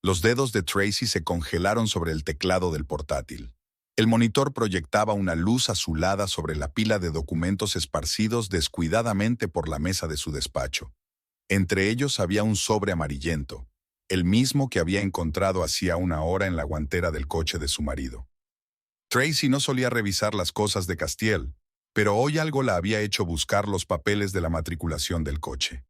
Los dedos de Tracy se congelaron sobre el teclado del portátil. El monitor proyectaba una luz azulada sobre la pila de documentos esparcidos descuidadamente por la mesa de su despacho. Entre ellos había un sobre amarillento, el mismo que había encontrado hacía una hora en la guantera del coche de su marido. Tracy no solía revisar las cosas de Castiel, pero hoy algo la había hecho buscar los papeles de la matriculación del coche.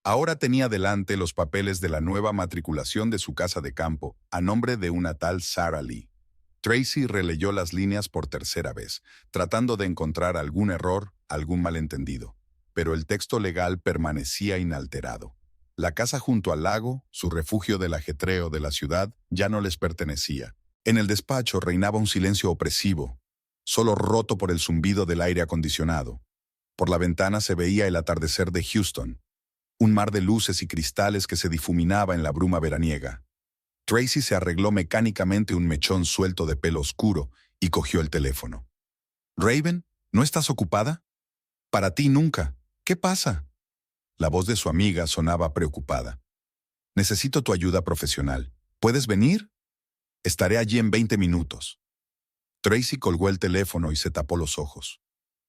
Ahora tenía delante los papeles de la nueva matriculación de su casa de campo, a nombre de una tal Sarah Lee. Tracy releyó las líneas por tercera vez, tratando de encontrar algún error, algún malentendido. Pero el texto legal permanecía inalterado. La casa junto al lago, su refugio del ajetreo de la ciudad, ya no les pertenecía. En el despacho reinaba un silencio opresivo, solo roto por el zumbido del aire acondicionado. Por la ventana se veía el atardecer de Houston, un mar de luces y cristales que se difuminaba en la bruma veraniega. Tracy se arregló mecánicamente un mechón suelto de pelo oscuro y cogió el teléfono. «Raven, ¿no estás ocupada?» «Para ti nunca. ¿Qué pasa?» La voz de su amiga sonaba preocupada. «Necesito tu ayuda profesional. ¿Puedes venir?» «Estaré allí en 20 minutos». Tracy colgó el teléfono y se tapó los ojos.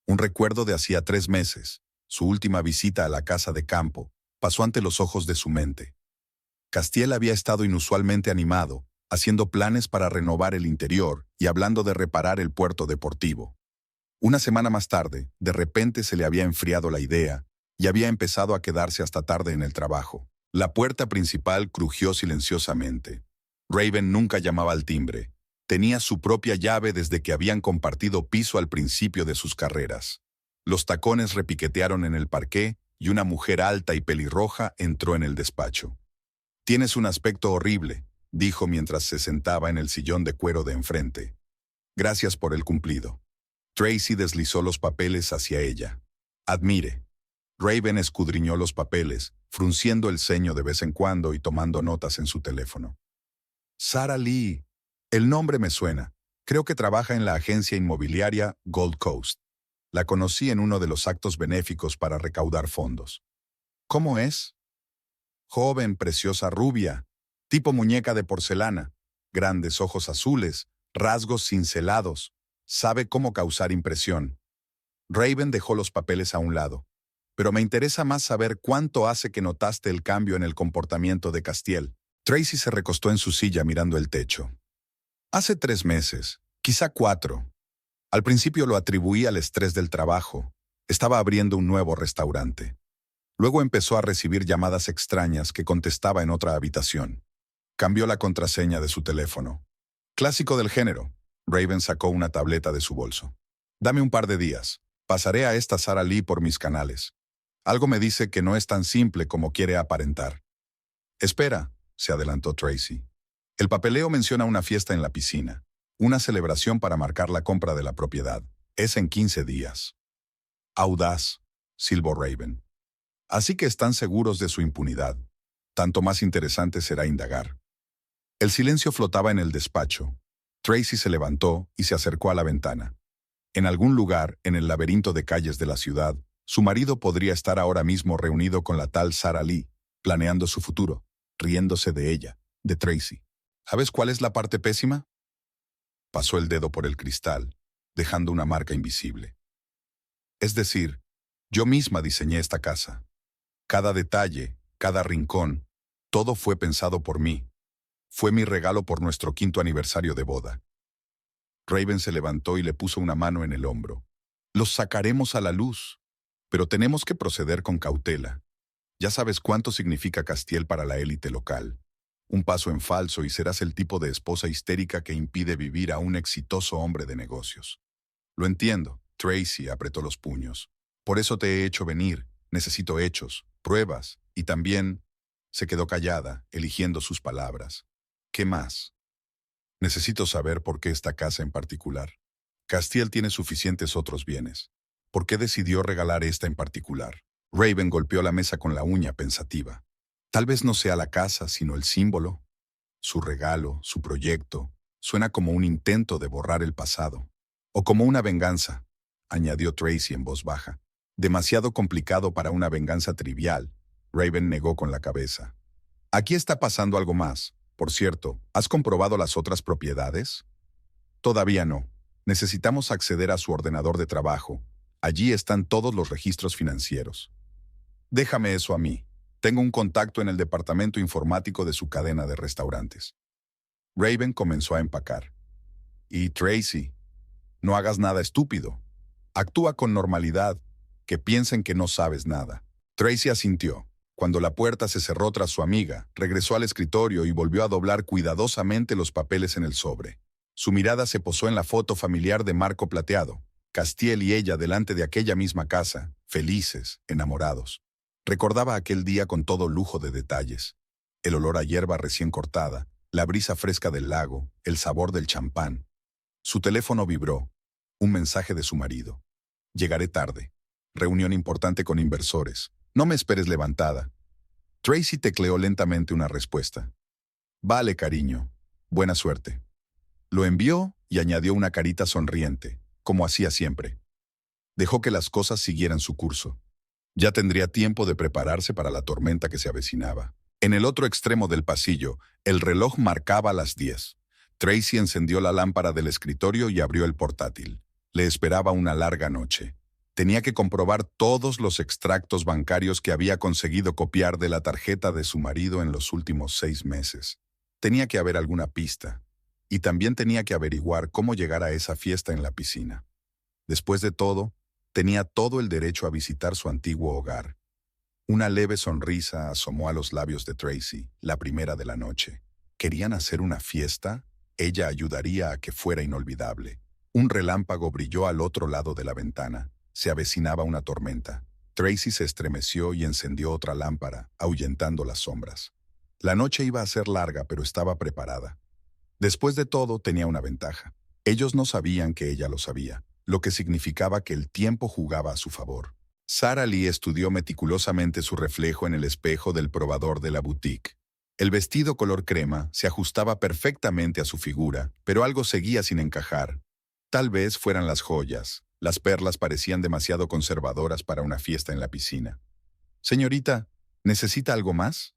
Un recuerdo de hacía 3 meses, su última visita a la casa de campo, pasó ante los ojos de su mente. Castiel había estado inusualmente animado, haciendo planes para renovar el interior y hablando de reparar el puerto deportivo. Una semana más tarde, de repente se le había enfriado la idea y había empezado a quedarse hasta tarde en el trabajo. La puerta principal crujió silenciosamente. Raven nunca llamaba al timbre. Tenía su propia llave desde que habían compartido piso al principio de sus carreras. Los tacones repiquetearon en el parqué y una mujer alta y pelirroja entró en el despacho. «Tienes un aspecto horrible», dijo mientras se sentaba en el sillón de cuero de enfrente. «Gracias por el cumplido». Tracy deslizó los papeles hacia ella. «Admire». Raven escudriñó los papeles, frunciendo el ceño de vez en cuando y tomando notas en su teléfono. «Sarah Lee. El nombre me suena. Creo que trabaja en la agencia inmobiliaria Gold Coast. La conocí en uno de los actos benéficos para recaudar fondos». «¿Cómo es?» «Joven, preciosa rubia, tipo muñeca de porcelana, grandes ojos azules, rasgos cincelados, sabe cómo causar impresión». Raven dejó los papeles a un lado. «Pero me interesa más saber cuánto hace que notaste el cambio en el comportamiento de Castiel». Tracy se recostó en su silla mirando el techo. «Hace 3 meses, quizá 4. Al principio lo atribuí al estrés del trabajo. Estaba abriendo un nuevo restaurante. Luego empezó a recibir llamadas extrañas que contestaba en otra habitación. Cambió la contraseña de su teléfono. Clásico del género». Raven sacó una tableta de su bolso. «Dame un par de días. Pasaré a esta Sarah Lee por mis canales. Algo me dice que no es tan simple como quiere aparentar». «Espera», se adelantó Tracy. «El papeleo menciona una fiesta en la piscina. Una celebración para marcar la compra de la propiedad. Es en 15 días». «Audaz», silbó Raven. «Así que están seguros de su impunidad. Tanto más interesante será indagar». El silencio flotaba en el despacho. Tracy se levantó y se acercó a la ventana. En algún lugar, en el laberinto de calles de la ciudad, su marido podría estar ahora mismo reunido con la tal Sarah Lee, planeando su futuro, riéndose de ella, de Tracy. ¿Sabes cuál es la parte pésima? Pasó el dedo por el cristal, dejando una marca invisible. Es decir, yo misma diseñé esta casa. Cada detalle, cada rincón, todo fue pensado por mí. Fue mi regalo por nuestro 5º aniversario de boda». Raven se levantó y le puso una mano en el hombro. «Los sacaremos a la luz, pero tenemos que proceder con cautela. Ya sabes cuánto significa Castiel para la élite local. Un paso en falso y serás el tipo de esposa histérica que impide vivir a un exitoso hombre de negocios». «Lo entiendo», Tracy apretó los puños. «Por eso te he hecho venir. Necesito hechos, pruebas, y también…» Se quedó callada, eligiendo sus palabras. «¿Qué más?» «Necesito saber por qué esta casa en particular. Castiel tiene suficientes otros bienes. ¿Por qué decidió regalar esta en particular?» Raven golpeó la mesa con la uña pensativa. «Tal vez no sea la casa, sino el símbolo. Su regalo, su proyecto, suena como un intento de borrar el pasado. O como una venganza», añadió Tracy en voz baja. «Demasiado complicado para una venganza trivial». Raven negó con la cabeza. «Aquí está pasando algo más. Por cierto, ¿has comprobado las otras propiedades? Todavía no. Necesitamos acceder a su ordenador de trabajo. Allí están todos los registros financieros. Déjame eso a mí. Tengo un contacto en el departamento informático de su cadena de restaurantes. Raven comenzó a empacar. Y Tracy, no hagas nada estúpido. Actúa con normalidad, que piensen que no sabes nada. Tracy asintió. Cuando la puerta se cerró tras su amiga, regresó al escritorio y volvió a doblar cuidadosamente los papeles en el sobre. Su mirada se posó en la foto familiar de Marco Plateado, Castiel y ella delante de aquella misma casa, felices, enamorados. Recordaba aquel día con todo lujo de detalles. El olor a hierba recién cortada, la brisa fresca del lago, el sabor del champán. Su teléfono vibró. Un mensaje de su marido. Llegaré tarde. Reunión importante con inversores. No me esperes levantada. Tracy tecleó lentamente una respuesta. Vale, cariño. Buena suerte. Lo envió y añadió una carita sonriente, como hacía siempre. Dejó que las cosas siguieran su curso. Ya tendría tiempo de prepararse para la tormenta que se avecinaba. En el otro extremo del pasillo, el reloj marcaba las 10. Tracy encendió la lámpara del escritorio y abrió el portátil. Le esperaba una larga noche. Tenía que comprobar todos los extractos bancarios que había conseguido copiar de la tarjeta de su marido en los últimos 6 meses. Tenía que haber alguna pista. Y también tenía que averiguar cómo llegar a esa fiesta en la piscina. Después de todo, tenía todo el derecho a visitar su antiguo hogar. Una leve sonrisa asomó a los labios de Tracy, la primera de la noche. ¿Querían hacer una fiesta? Ella ayudaría a que fuera inolvidable. Un relámpago brilló al otro lado de la ventana. Se avecinaba una tormenta. Tracy se estremeció y encendió otra lámpara, ahuyentando las sombras. La noche iba a ser larga, pero estaba preparada. Después de todo, tenía una ventaja. Ellos no sabían que ella lo sabía, lo que significaba que el tiempo jugaba a su favor. Sarah Lee estudió meticulosamente su reflejo en el espejo del probador de la boutique. El vestido color crema se ajustaba perfectamente a su figura, pero algo seguía sin encajar. Tal vez fueran las joyas. Las perlas parecían demasiado conservadoras para una fiesta en la piscina. «Señorita, ¿necesita algo más?»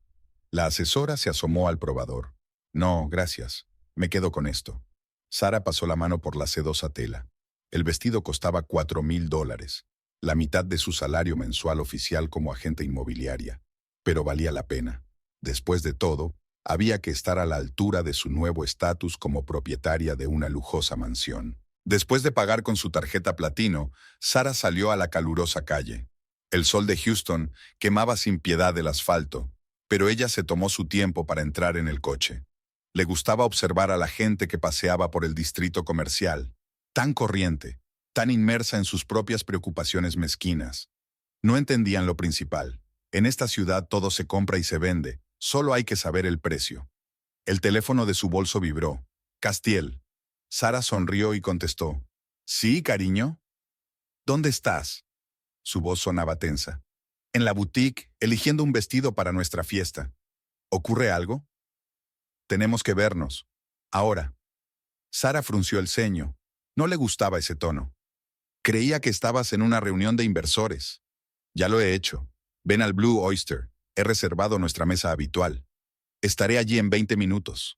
La asesora se asomó al probador. «No, gracias. Me quedo con esto». Sarah pasó la mano por la sedosa tela. El vestido costaba $4,000, la mitad de su salario mensual oficial como agente inmobiliaria. Pero valía la pena. Después de todo, había que estar a la altura de su nuevo estatus como propietaria de una lujosa mansión. Después de pagar con su tarjeta platino, Sarah salió a la calurosa calle. El sol de Houston quemaba sin piedad el asfalto, pero ella se tomó su tiempo para entrar en el coche. Le gustaba observar a la gente que paseaba por el distrito comercial, tan corriente, tan inmersa en sus propias preocupaciones mezquinas. No entendían lo principal. En esta ciudad todo se compra y se vende, solo hay que saber el precio. El teléfono de su bolso vibró. Castiel. Sarah sonrió y contestó. «Sí, cariño». «¿Dónde estás?» Su voz sonaba tensa. «En la boutique, eligiendo un vestido para nuestra fiesta. ¿Ocurre algo?» «Tenemos que vernos. Ahora». Sarah frunció el ceño. No le gustaba ese tono. «Creía que estabas en una reunión de inversores». «Ya lo he hecho. Ven al Blue Oyster. He reservado nuestra mesa habitual. Estaré allí en 20 minutos».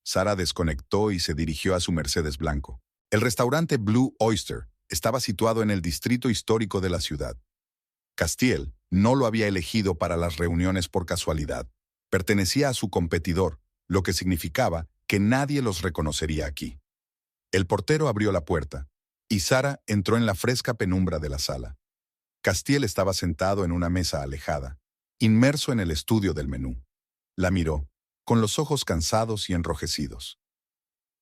Sarah desconectó y se dirigió a su Mercedes blanco. El restaurante Blue Oyster estaba situado en el distrito histórico de la ciudad. Castiel no lo había elegido para las reuniones por casualidad. Pertenecía a su competidor, lo que significaba que nadie los reconocería aquí. El portero abrió la puerta, y Sarah entró en la fresca penumbra de la sala. Castiel estaba sentado en una mesa alejada, inmerso en el estudio del menú. La miró, con los ojos cansados y enrojecidos.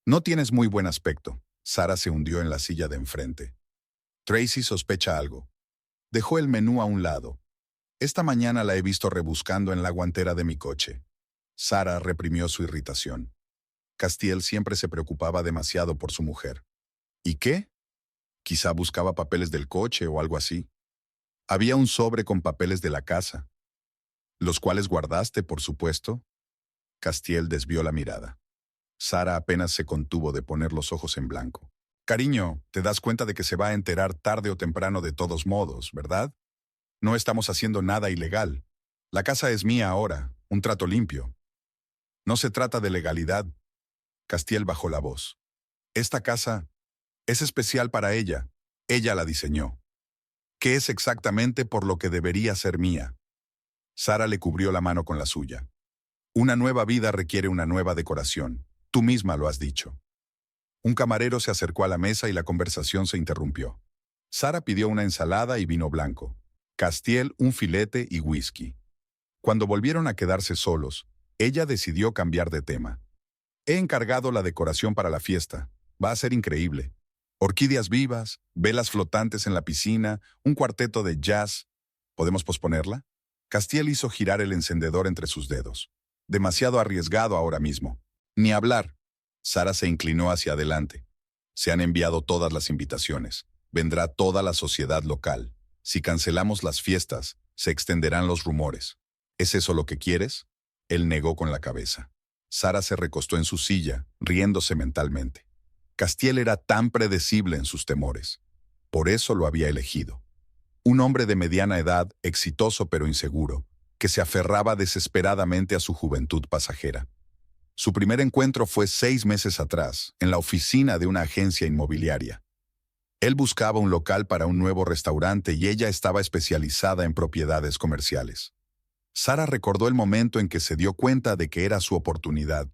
«No tienes muy buen aspecto». Sarah se hundió en la silla de enfrente. «Tracy sospecha algo». Dejó el menú a un lado. «Esta mañana la he visto rebuscando en la guantera de mi coche». Sarah reprimió su irritación. Castiel siempre se preocupaba demasiado por su mujer. ¿Y qué? Quizá buscaba papeles del coche o algo así. Había un sobre con papeles de la casa. ¿Los cuales guardaste, por supuesto?» Castiel desvió la mirada. Sarah apenas se contuvo de poner los ojos en blanco. «Cariño, te das cuenta de que se va a enterar tarde o temprano de todos modos, ¿verdad? No estamos haciendo nada ilegal. La casa es mía ahora, un trato limpio». No se trata de legalidad. Castiel bajó la voz. Esta casa es especial para ella. Ella la diseñó. ¿Qué es exactamente por lo que debería ser mía? Sara le cubrió la mano con la suya. Una nueva vida requiere una nueva decoración. Tú misma lo has dicho. Un camarero se acercó a la mesa y la conversación se interrumpió. Sara pidió una ensalada y vino blanco. Castiel un filete y whisky. Cuando volvieron a quedarse solos, ella decidió cambiar de tema. He encargado la decoración para la fiesta. Va a ser increíble. Orquídeas vivas, velas flotantes en la piscina, un cuarteto de jazz. ¿Podemos posponerla? Castiel hizo girar el encendedor entre sus dedos. Demasiado arriesgado ahora mismo. Ni hablar. Sara se inclinó hacia adelante. Se han enviado todas las invitaciones. Vendrá toda la sociedad local. Si cancelamos las fiestas, se extenderán los rumores. ¿Es eso lo que quieres? Él negó con la cabeza. Sara se recostó en su silla, riéndose mentalmente. Castiel era tan predecible en sus temores. Por eso lo había elegido. Un hombre de mediana edad, exitoso pero inseguro, que se aferraba desesperadamente a su juventud pasajera. Su primer encuentro fue 6 meses atrás, en la oficina de una agencia inmobiliaria. Él buscaba un local para un nuevo restaurante y ella estaba especializada en propiedades comerciales. Sara recordó el momento en que se dio cuenta de que era su oportunidad.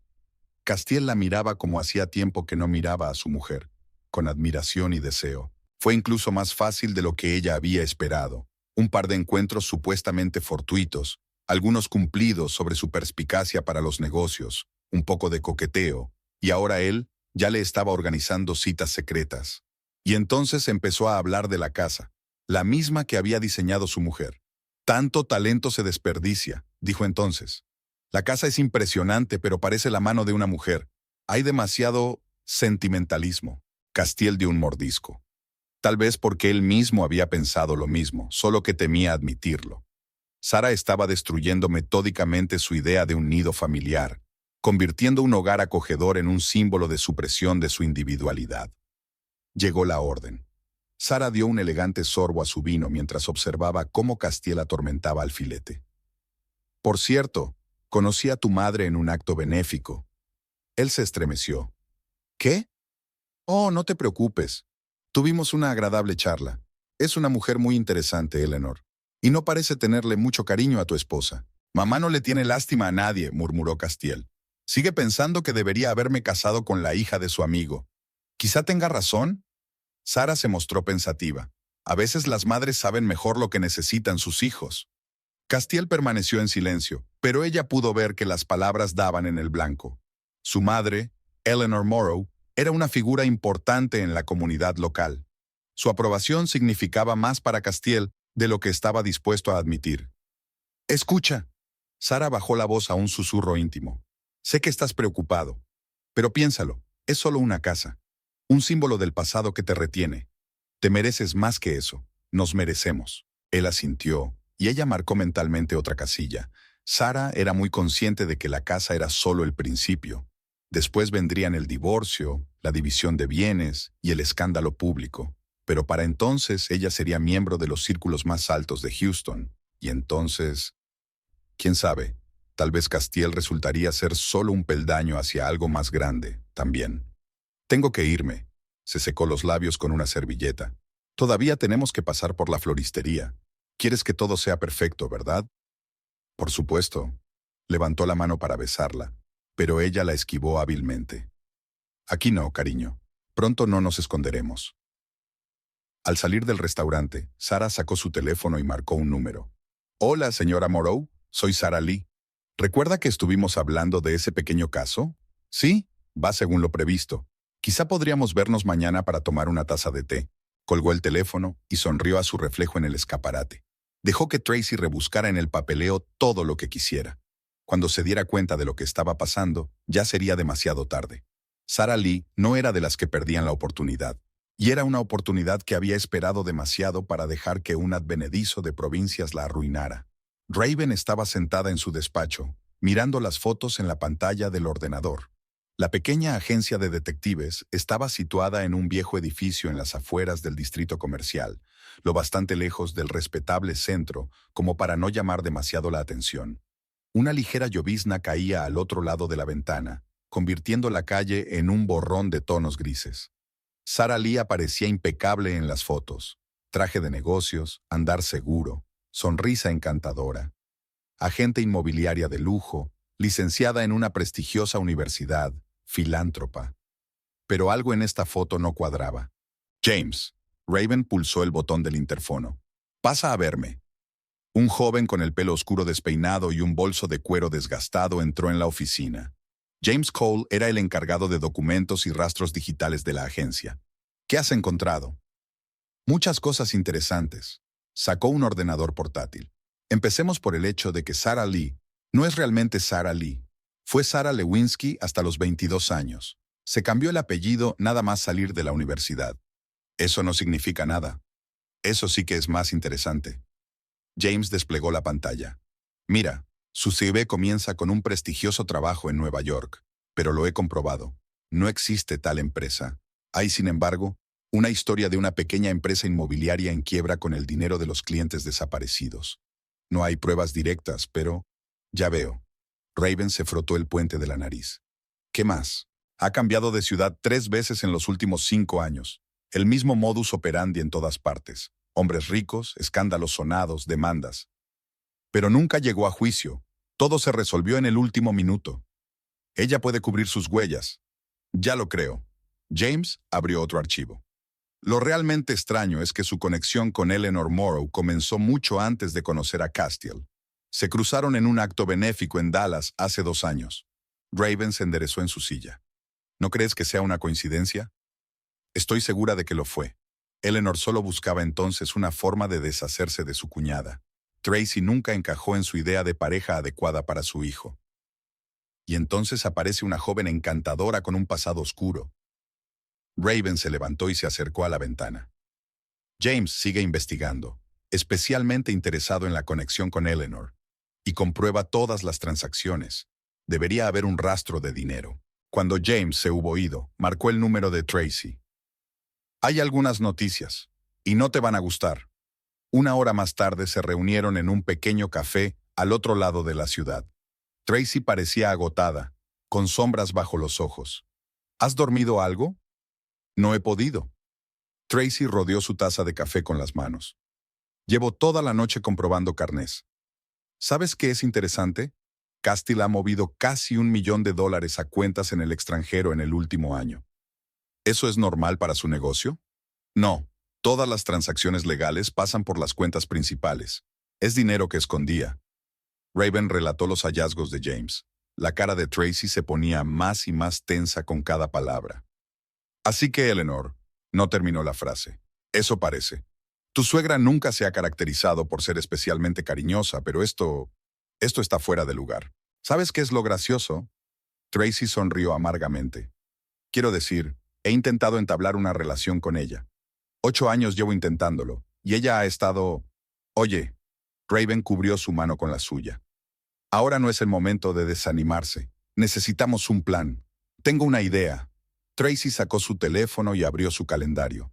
Castiel la miraba como hacía tiempo que no miraba a su mujer, con admiración y deseo. Fue incluso más fácil de lo que ella había esperado. Un par de encuentros supuestamente fortuitos, algunos cumplidos sobre su perspicacia para los negocios, un poco de coqueteo, y ahora él ya le estaba organizando citas secretas. Y entonces empezó a hablar de la casa, la misma que había diseñado su mujer. Tanto talento se desperdicia, dijo entonces. La casa es impresionante, pero parece la mano de una mujer. Hay demasiado sentimentalismo. Castiel dio un mordisco. Tal vez porque él mismo había pensado lo mismo, solo que temía admitirlo. Sara estaba destruyendo metódicamente su idea de un nido familiar, convirtiendo un hogar acogedor en un símbolo de supresión de su individualidad. Llegó la orden. Sara dio un elegante sorbo a su vino mientras observaba cómo Castiel atormentaba al filete. Por cierto, conocí a tu madre en un acto benéfico. Él se estremeció. ¿Qué? Oh, no te preocupes. Tuvimos una agradable charla. Es una mujer muy interesante, Eleanor. Y no parece tenerle mucho cariño a tu esposa. Mamá no le tiene lástima a nadie, murmuró Castiel. Sigue pensando que debería haberme casado con la hija de su amigo. Quizá tenga razón. Sara se mostró pensativa. A veces las madres saben mejor lo que necesitan sus hijos. Castiel permaneció en silencio, pero ella pudo ver que las palabras daban en el blanco. Su madre, Eleanor Morrow, era una figura importante en la comunidad local. Su aprobación significaba más para Castiel de lo que estaba dispuesto a admitir. «Escucha». Sara bajó la voz a un susurro íntimo. «Sé que estás preocupado, pero piénsalo, es solo una casa. Un símbolo del pasado que te retiene. Te mereces más que eso. Nos merecemos». Él asintió, y ella marcó mentalmente otra casilla. Sara era muy consciente de que la casa era solo el principio. Después vendrían el divorcio, la división de bienes y el escándalo público. Pero para entonces ella sería miembro de los círculos más altos de Houston. Y entonces, quién sabe, tal vez Castiel resultaría ser solo un peldaño hacia algo más grande, también. «Tengo que irme». Se secó los labios con una servilleta. «Todavía tenemos que pasar por la floristería. Quieres que todo sea perfecto, ¿verdad?» «Por supuesto». Levantó la mano para besarla, pero ella la esquivó hábilmente. «Aquí no, cariño. Pronto no nos esconderemos». Al salir del restaurante, Sara sacó su teléfono y marcó un número. «Hola, señora Morrow. Soy Sara Lee. ¿Recuerda que estuvimos hablando de ese pequeño caso?» «Sí, va según lo previsto. Quizá podríamos vernos mañana para tomar una taza de té». Colgó el teléfono y sonrió a su reflejo en el escaparate. Dejó que Tracy rebuscara en el papeleo todo lo que quisiera. Cuando se diera cuenta de lo que estaba pasando, ya sería demasiado tarde. Sara Lee no era de las que perdían la oportunidad. Y era una oportunidad que había esperado demasiado para dejar que un advenedizo de provincias la arruinara. Raven estaba sentada en su despacho, mirando las fotos en la pantalla del ordenador. La pequeña agencia de detectives estaba situada en un viejo edificio en las afueras del distrito comercial, lo bastante lejos del respetable centro como para no llamar demasiado la atención. Una ligera llovizna caía al otro lado de la ventana, convirtiendo la calle en un borrón de tonos grises. Sara Lee aparecía impecable en las fotos. Traje de negocios, andar seguro, sonrisa encantadora. Agente inmobiliaria de lujo, licenciada en una prestigiosa universidad, filántropa. Pero algo en esta foto no cuadraba. James. Raven pulsó el botón del interfono. Pasa a verme. Un joven con el pelo oscuro despeinado y un bolso de cuero desgastado entró en la oficina. James Cole era el encargado de documentos y rastros digitales de la agencia. ¿Qué has encontrado? Muchas cosas interesantes. Sacó un ordenador portátil. Empecemos por el hecho de que Sara Lee no es realmente Sara Lee. Fue Sara Lewinsky hasta los 22 años. Se cambió el apellido nada más salir de la universidad. Eso no significa nada. Eso sí que es más interesante. James desplegó la pantalla. Mira, su CV comienza con un prestigioso trabajo en Nueva York, pero lo he comprobado. No existe tal empresa. Hay, sin embargo, una historia de una pequeña empresa inmobiliaria en quiebra con el dinero de los clientes desaparecidos. No hay pruebas directas, pero... Ya veo. Raven se frotó el puente de la nariz. ¿Qué más? Ha cambiado de ciudad 3 veces en los últimos 5 años. El mismo modus operandi en todas partes. Hombres ricos, escándalos sonados, demandas. Pero nunca llegó a juicio. Todo se resolvió en el último minuto. Ella puede cubrir sus huellas. Ya lo creo. James abrió otro archivo. Lo realmente extraño es que su conexión con Eleanor Morrow comenzó mucho antes de conocer a Castiel. Se cruzaron en un acto benéfico en Dallas hace 2 años. Raven se enderezó en su silla. ¿No crees que sea una coincidencia? Estoy segura de que lo fue. Eleanor solo buscaba entonces una forma de deshacerse de su cuñada. Tracy nunca encajó en su idea de pareja adecuada para su hijo. Y entonces aparece una joven encantadora con un pasado oscuro. Raven se levantó y se acercó a la ventana. James sigue investigando, especialmente interesado en la conexión con Eleanor, y comprueba todas las transacciones. Debería haber un rastro de dinero. Cuando James se hubo ido, marcó el número de Tracy. Hay algunas noticias, y no te van a gustar. 1 hora más tarde se reunieron en un pequeño café al otro lado de la ciudad. Tracy parecía agotada, con sombras bajo los ojos. ¿Has dormido algo? No he podido. Tracy rodeó su taza de café con las manos. Llevo toda la noche comprobando carnés. ¿Sabes qué es interesante? Castiel ha movido casi $1 millón a cuentas en el extranjero en el último año. ¿Eso es normal para su negocio? No. Todas las transacciones legales pasan por las cuentas principales. Es dinero que escondía. Raven relató los hallazgos de James. La cara de Tracy se ponía más y más tensa con cada palabra. Así que, Eleanor, no terminó la frase. Eso parece. Tu suegra nunca se ha caracterizado por ser especialmente cariñosa, pero esto está fuera de lugar. ¿Sabes qué es lo gracioso? Tracy sonrió amargamente. Quiero decir, he intentado entablar una relación con ella. 8 años llevo intentándolo, y ella ha estado... Oye, Raven cubrió su mano con la suya. Ahora no es el momento de desanimarse. Necesitamos un plan. Tengo una idea. Tracy sacó su teléfono y abrió su calendario.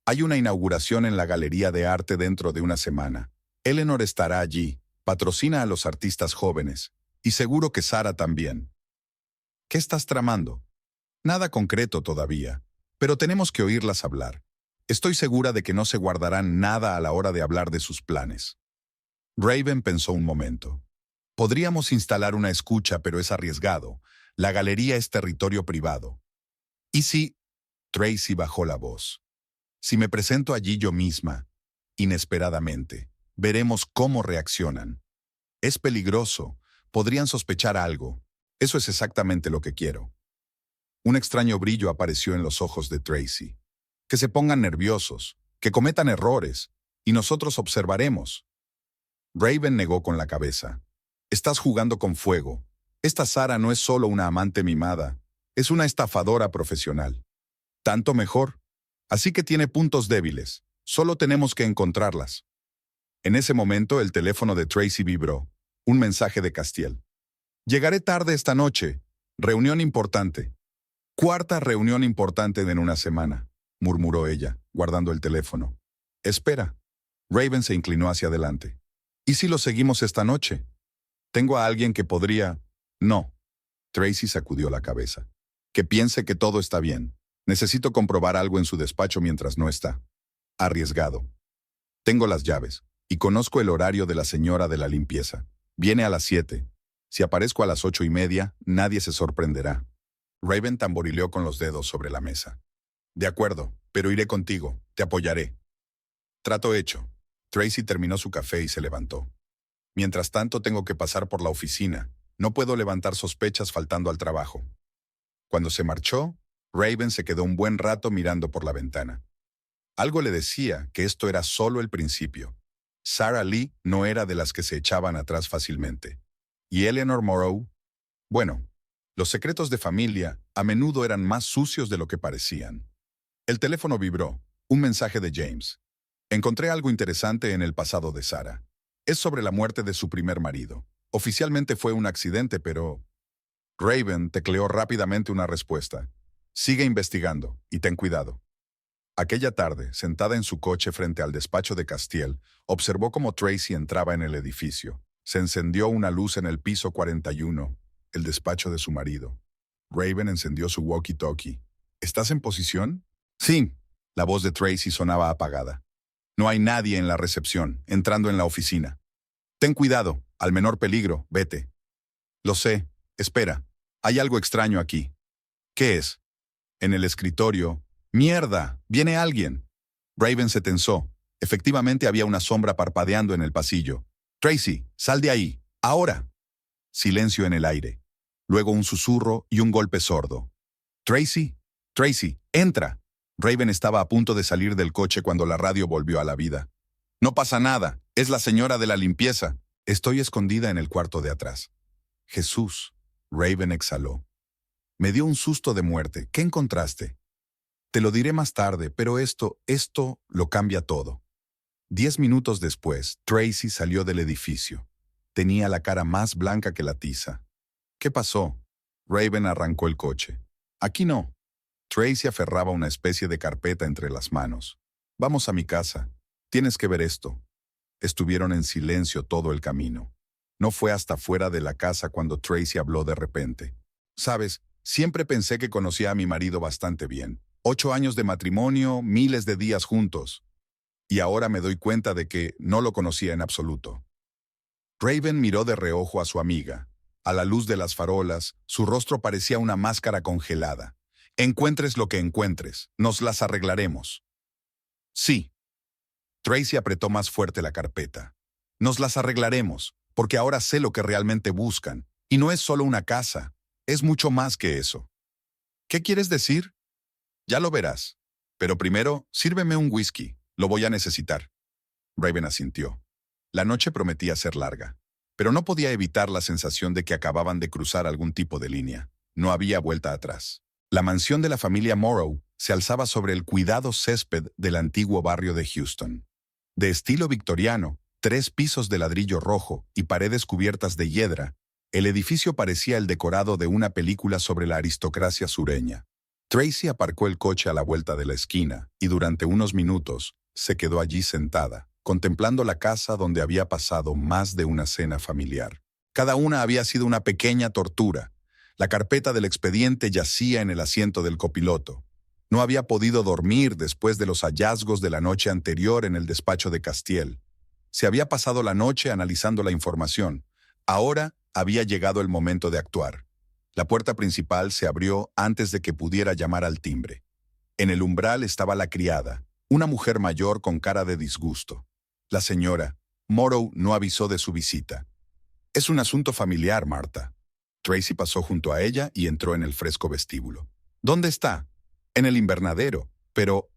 Hay una inauguración en la Galería de Arte dentro de una semana. Eleanor estará allí, patrocina a los artistas jóvenes, y seguro que Sara también. ¿Qué estás tramando? Nada concreto todavía, pero tenemos que oírlas hablar. Estoy segura de que no se guardarán nada a la hora de hablar de sus planes. Raven pensó un momento. Podríamos instalar una escucha, pero es arriesgado. La galería es territorio privado. ¿Y si? Tracy bajó la voz. Si me presento allí yo misma, inesperadamente, veremos cómo reaccionan. Es peligroso. Podrían sospechar algo. Eso es exactamente lo que quiero. Un extraño brillo apareció en los ojos de Tracy. Que se pongan nerviosos, que cometan errores, y nosotros observaremos. Raven negó con la cabeza. Estás jugando con fuego. Esta Sara no es solo una amante mimada, es una estafadora profesional. Tanto mejor. Así que tiene puntos débiles. Solo tenemos que encontrarlas. En ese momento el teléfono de Tracy vibró. Un mensaje de Castiel. Llegaré tarde esta noche. Reunión importante. 4ª reunión importante en una semana, murmuró ella, guardando el teléfono. Espera. Raven se inclinó hacia adelante. ¿Y si lo seguimos esta noche? Tengo a alguien que podría... No. Tracy sacudió la cabeza. Que piense que todo está bien. Necesito comprobar algo en su despacho mientras no está. Arriesgado. Tengo las llaves y conozco el horario de la señora de la limpieza. Viene a las 7. Si aparezco a las 8:30, nadie se sorprenderá. Raven tamborileó con los dedos sobre la mesa. De acuerdo, pero iré contigo. Te apoyaré. Trato hecho. Tracy terminó su café y se levantó. Mientras tanto, tengo que pasar por la oficina. No puedo levantar sospechas faltando al trabajo. Cuando se marchó, Raven se quedó un buen rato mirando por la ventana. Algo le decía que esto era solo el principio. Sarah Lee no era de las que se echaban atrás fácilmente. Y Eleanor Morrow, bueno, los secretos de familia a menudo eran más sucios de lo que parecían. El teléfono vibró. Un mensaje de James. Encontré algo interesante en el pasado de Sarah. Es sobre la muerte de su primer marido. Oficialmente fue un accidente, pero... Raven tecleó rápidamente una respuesta. Sigue investigando y ten cuidado. Aquella tarde, sentada en su coche frente al despacho de Castiel, observó cómo Tracy entraba en el edificio. Se encendió una luz en el piso 41, el despacho de su marido. Raven encendió su walkie-talkie. ¿Estás en posición? Sí. La voz de Tracy sonaba apagada. No hay nadie en la recepción, entrando en la oficina. Ten cuidado, al menor peligro, vete. Lo sé. Espera. Hay algo extraño aquí. ¿Qué es? En el escritorio. ¡Mierda! ¡Viene alguien! Raven se tensó. Efectivamente había una sombra parpadeando en el pasillo. Tracy, sal de ahí. ¡Ahora! Silencio en el aire. Luego un susurro y un golpe sordo. Tracy, Tracy, entra. Raven estaba a punto de salir del coche cuando la radio volvió a la vida. No pasa nada. Es la señora de la limpieza. Estoy escondida en el cuarto de atrás. Jesús. Raven exhaló. Me dio un susto de muerte. ¿Qué encontraste? Te lo diré más tarde, pero esto lo cambia todo. 10 minutos después, Tracy salió del edificio. Tenía la cara más blanca que la tiza. ¿Qué pasó? Raven arrancó el coche. Aquí no. Tracy aferraba una especie de carpeta entre las manos. Vamos a mi casa. Tienes que ver esto. Estuvieron en silencio todo el camino. No fue hasta fuera de la casa cuando Tracy habló de repente. Sabes, siempre pensé que conocía a mi marido bastante bien. 8 años de matrimonio, miles de días juntos. Y ahora me doy cuenta de que no lo conocía en absoluto. Raven miró de reojo a su amiga. A la luz de las farolas, su rostro parecía una máscara congelada. Encuentres lo que encuentres, nos las arreglaremos. Sí. Tracy apretó más fuerte la carpeta. Nos las arreglaremos, porque ahora sé lo que realmente buscan. Y no es solo una casa, es mucho más que eso. ¿Qué quieres decir? Ya lo verás. Pero primero, sírveme un whisky. Lo voy a necesitar. Raven asintió. La noche prometía ser larga, pero no podía evitar la sensación de que acababan de cruzar algún tipo de línea. No había vuelta atrás. La mansión de la familia Morrow se alzaba sobre el cuidado césped del antiguo barrio de Houston. De estilo victoriano, 3 pisos de ladrillo rojo y paredes cubiertas de hiedra, el edificio parecía el decorado de una película sobre la aristocracia sureña. Tracy aparcó el coche a la vuelta de la esquina y durante unos minutos se quedó allí sentada, contemplando la casa donde había pasado más de una cena familiar. Cada una había sido una pequeña tortura. La carpeta del expediente yacía en el asiento del copiloto. No había podido dormir después de los hallazgos de la noche anterior en el despacho de Castiel. Se había pasado la noche analizando la información. Ahora había llegado el momento de actuar. La puerta principal se abrió antes de que pudiera llamar al timbre. En el umbral estaba la criada, una mujer mayor con cara de disgusto. La señora Morrow no avisó de su visita. Es un asunto familiar, Marta. Tracy pasó junto a ella y entró en el fresco vestíbulo. ¿Dónde está? En el invernadero. Pero...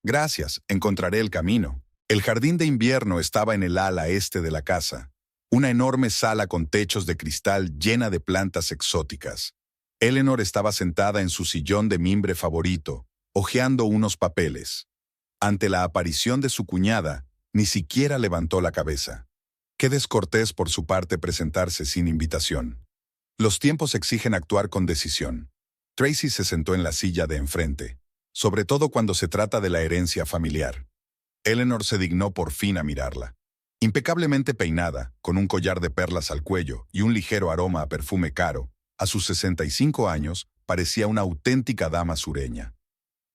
Gracias, encontraré el camino. El jardín de invierno estaba en el ala este de la casa. Una enorme sala con techos de cristal llena de plantas exóticas. Eleanor estaba sentada en su sillón de mimbre favorito, hojeando unos papeles. Ante la aparición de su cuñada, ni siquiera levantó la cabeza. Qué descortés por su parte presentarse sin invitación. Los tiempos exigen actuar con decisión. Tracy se sentó en la silla de enfrente, sobre todo cuando se trata de la herencia familiar. Eleanor se dignó por fin a mirarla. Impecablemente peinada, con un collar de perlas al cuello y un ligero aroma a perfume caro, a sus 65 años parecía una auténtica dama sureña.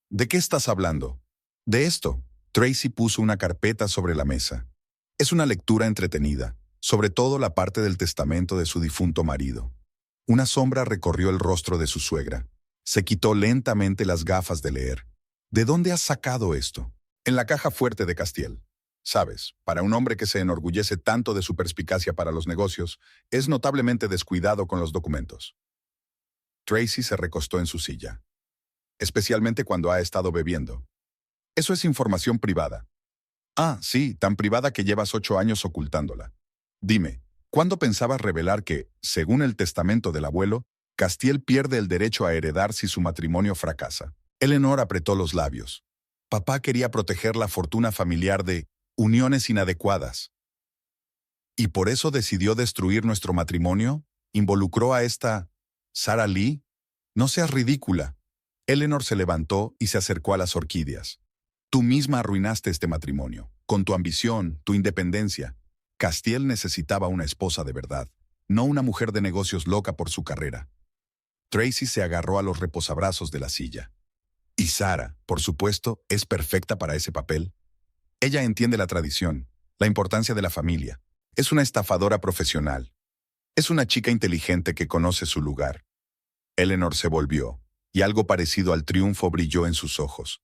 ¿De qué estás hablando? De esto. Tracy puso una carpeta sobre la mesa. Es una lectura entretenida, sobre todo la parte del testamento de su difunto marido. Una sombra recorrió el rostro de su suegra. Se quitó lentamente las gafas de leer. ¿De dónde has sacado esto? En la caja fuerte de Castiel. Sabes, para un hombre que se enorgullece tanto de su perspicacia para los negocios, es notablemente descuidado con los documentos. Tracy se recostó en su silla. Especialmente cuando ha estado bebiendo. Eso es información privada. Ah, sí, tan privada que llevas 8 años ocultándola. Dime, ¿cuándo pensabas revelar que, según el testamento del abuelo, Castiel pierde el derecho a heredar si su matrimonio fracasa? Eleanor apretó los labios. Papá quería proteger la fortuna familiar de uniones inadecuadas. ¿Y por eso decidió destruir nuestro matrimonio? ¿Involucró a esta Sarah Lee? No seas ridícula. Eleanor se levantó y se acercó a las orquídeas. Tú misma arruinaste este matrimonio, con tu ambición, tu independencia. Castiel necesitaba una esposa de verdad, no una mujer de negocios loca por su carrera. Tracy se agarró a los reposabrazos de la silla. Y Sarah, por supuesto, es perfecta para ese papel. Ella entiende la tradición, la importancia de la familia. Es una estafadora profesional. Es una chica inteligente que conoce su lugar. Eleanor se volvió, y algo parecido al triunfo brilló en sus ojos.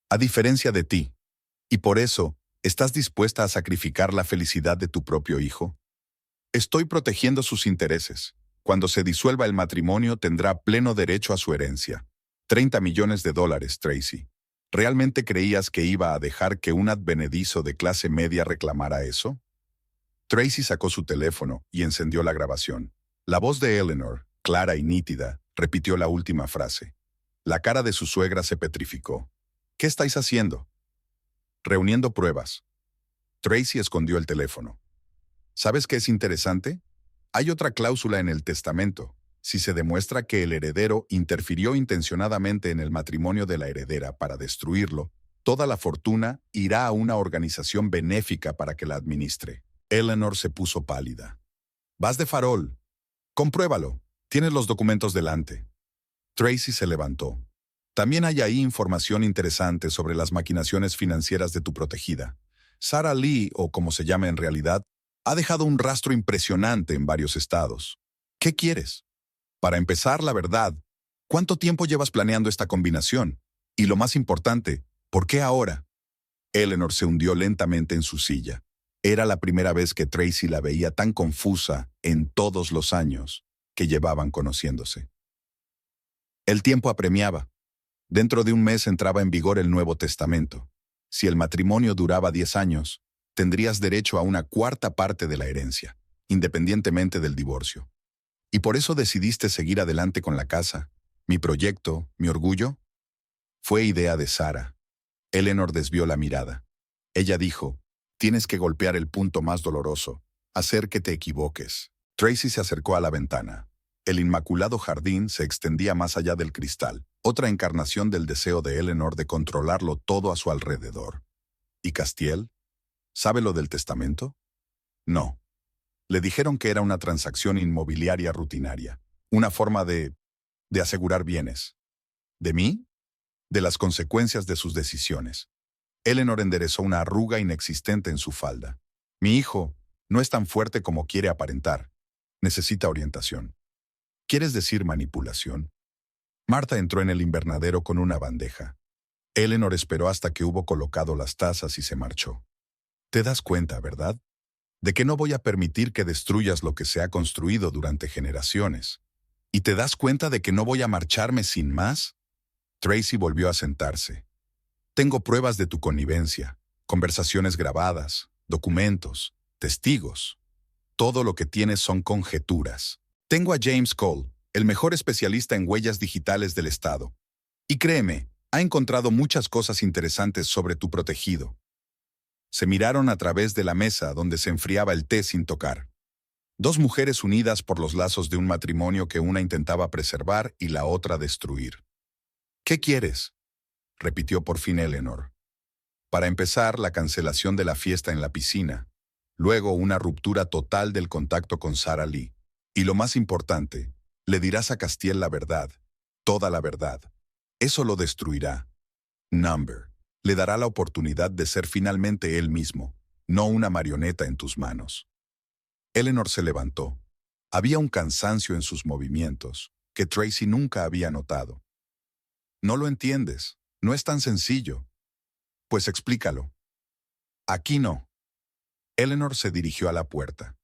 A diferencia de ti. Y por eso, ¿estás dispuesta a sacrificar la felicidad de tu propio hijo? Estoy protegiendo sus intereses. Cuando se disuelva el matrimonio tendrá pleno derecho a su herencia. 30 millones de dólares, Tracy. ¿Realmente creías que iba a dejar que un advenedizo de clase media reclamara eso? Tracy sacó su teléfono y encendió la grabación. La voz de Eleanor, clara y nítida, repitió la última frase. La cara de su suegra se petrificó. ¿Qué estáis haciendo? Reuniendo pruebas. Tracy escondió el teléfono. ¿Sabes qué es interesante? Hay otra cláusula en el testamento. Si se demuestra que el heredero interfirió intencionadamente en el matrimonio de la heredera para destruirlo, toda la fortuna irá a una organización benéfica para que la administre. Eleanor se puso pálida. Vas de farol. Compruébalo. Tienes los documentos delante. Tracy se levantó. También hay ahí información interesante sobre las maquinaciones financieras de tu protegida. Sarah Lee, o como se llama en realidad, ha dejado un rastro impresionante en varios estados. ¿Qué quieres? Para empezar, la verdad, ¿cuánto tiempo llevas planeando esta combinación? Y lo más importante, ¿por qué ahora? Eleanor se hundió lentamente en su silla. Era la primera vez que Tracy la veía tan confusa en todos los años que llevaban conociéndose. El tiempo apremiaba. Dentro de un mes entraba en vigor el Nuevo Testamento. Si el matrimonio duraba 10 años, tendrías derecho a una cuarta parte de la herencia, independientemente del divorcio. ¿Y por eso decidiste seguir adelante con la casa? ¿Mi proyecto, mi orgullo? Fue idea de Sarah. Eleanor desvió la mirada. Ella dijo, tienes que golpear el punto más doloroso, hacer que te equivoques. Tracy se acercó a la ventana. El inmaculado jardín se extendía más allá del cristal, otra encarnación del deseo de Eleanor de controlarlo todo a su alrededor. ¿Y Castiel? ¿Sabe lo del testamento? No. Le dijeron que era una transacción inmobiliaria rutinaria, una forma de asegurar bienes. ¿De mí? De las consecuencias de sus decisiones. Eleanor enderezó una arruga inexistente en su falda. Mi hijo no es tan fuerte como quiere aparentar. Necesita orientación. ¿Quieres decir manipulación? Marta entró en el invernadero con una bandeja. Eleanor esperó hasta que hubo colocado las tazas y se marchó. ¿Te das cuenta, verdad? De que no voy a permitir que destruyas lo que se ha construido durante generaciones. ¿Y te das cuenta de que no voy a marcharme sin más? Tracy volvió a sentarse. Tengo pruebas de tu connivencia, conversaciones grabadas, documentos, testigos. Todo lo que tienes son conjeturas. Tengo a James Cole, el mejor especialista en huellas digitales del estado. Y créeme, ha encontrado muchas cosas interesantes sobre tu protegido. Se miraron a través de la mesa donde se enfriaba el té sin tocar. Dos mujeres unidas por los lazos de un matrimonio que una intentaba preservar y la otra destruir. ¿Qué quieres?, repitió por fin Eleanor. Para empezar, la cancelación de la fiesta en la piscina. Luego, una ruptura total del contacto con Sarah Lee. Y lo más importante, le dirás a Castiel la verdad, toda la verdad. Eso lo destruirá. Number le dará la oportunidad de ser finalmente él mismo, no una marioneta en tus manos. Eleanor se levantó. Había un cansancio en sus movimientos que Tracy nunca había notado. No lo entiendes. No es tan sencillo. Pues explícalo. Aquí no. Eleanor se dirigió a la puerta.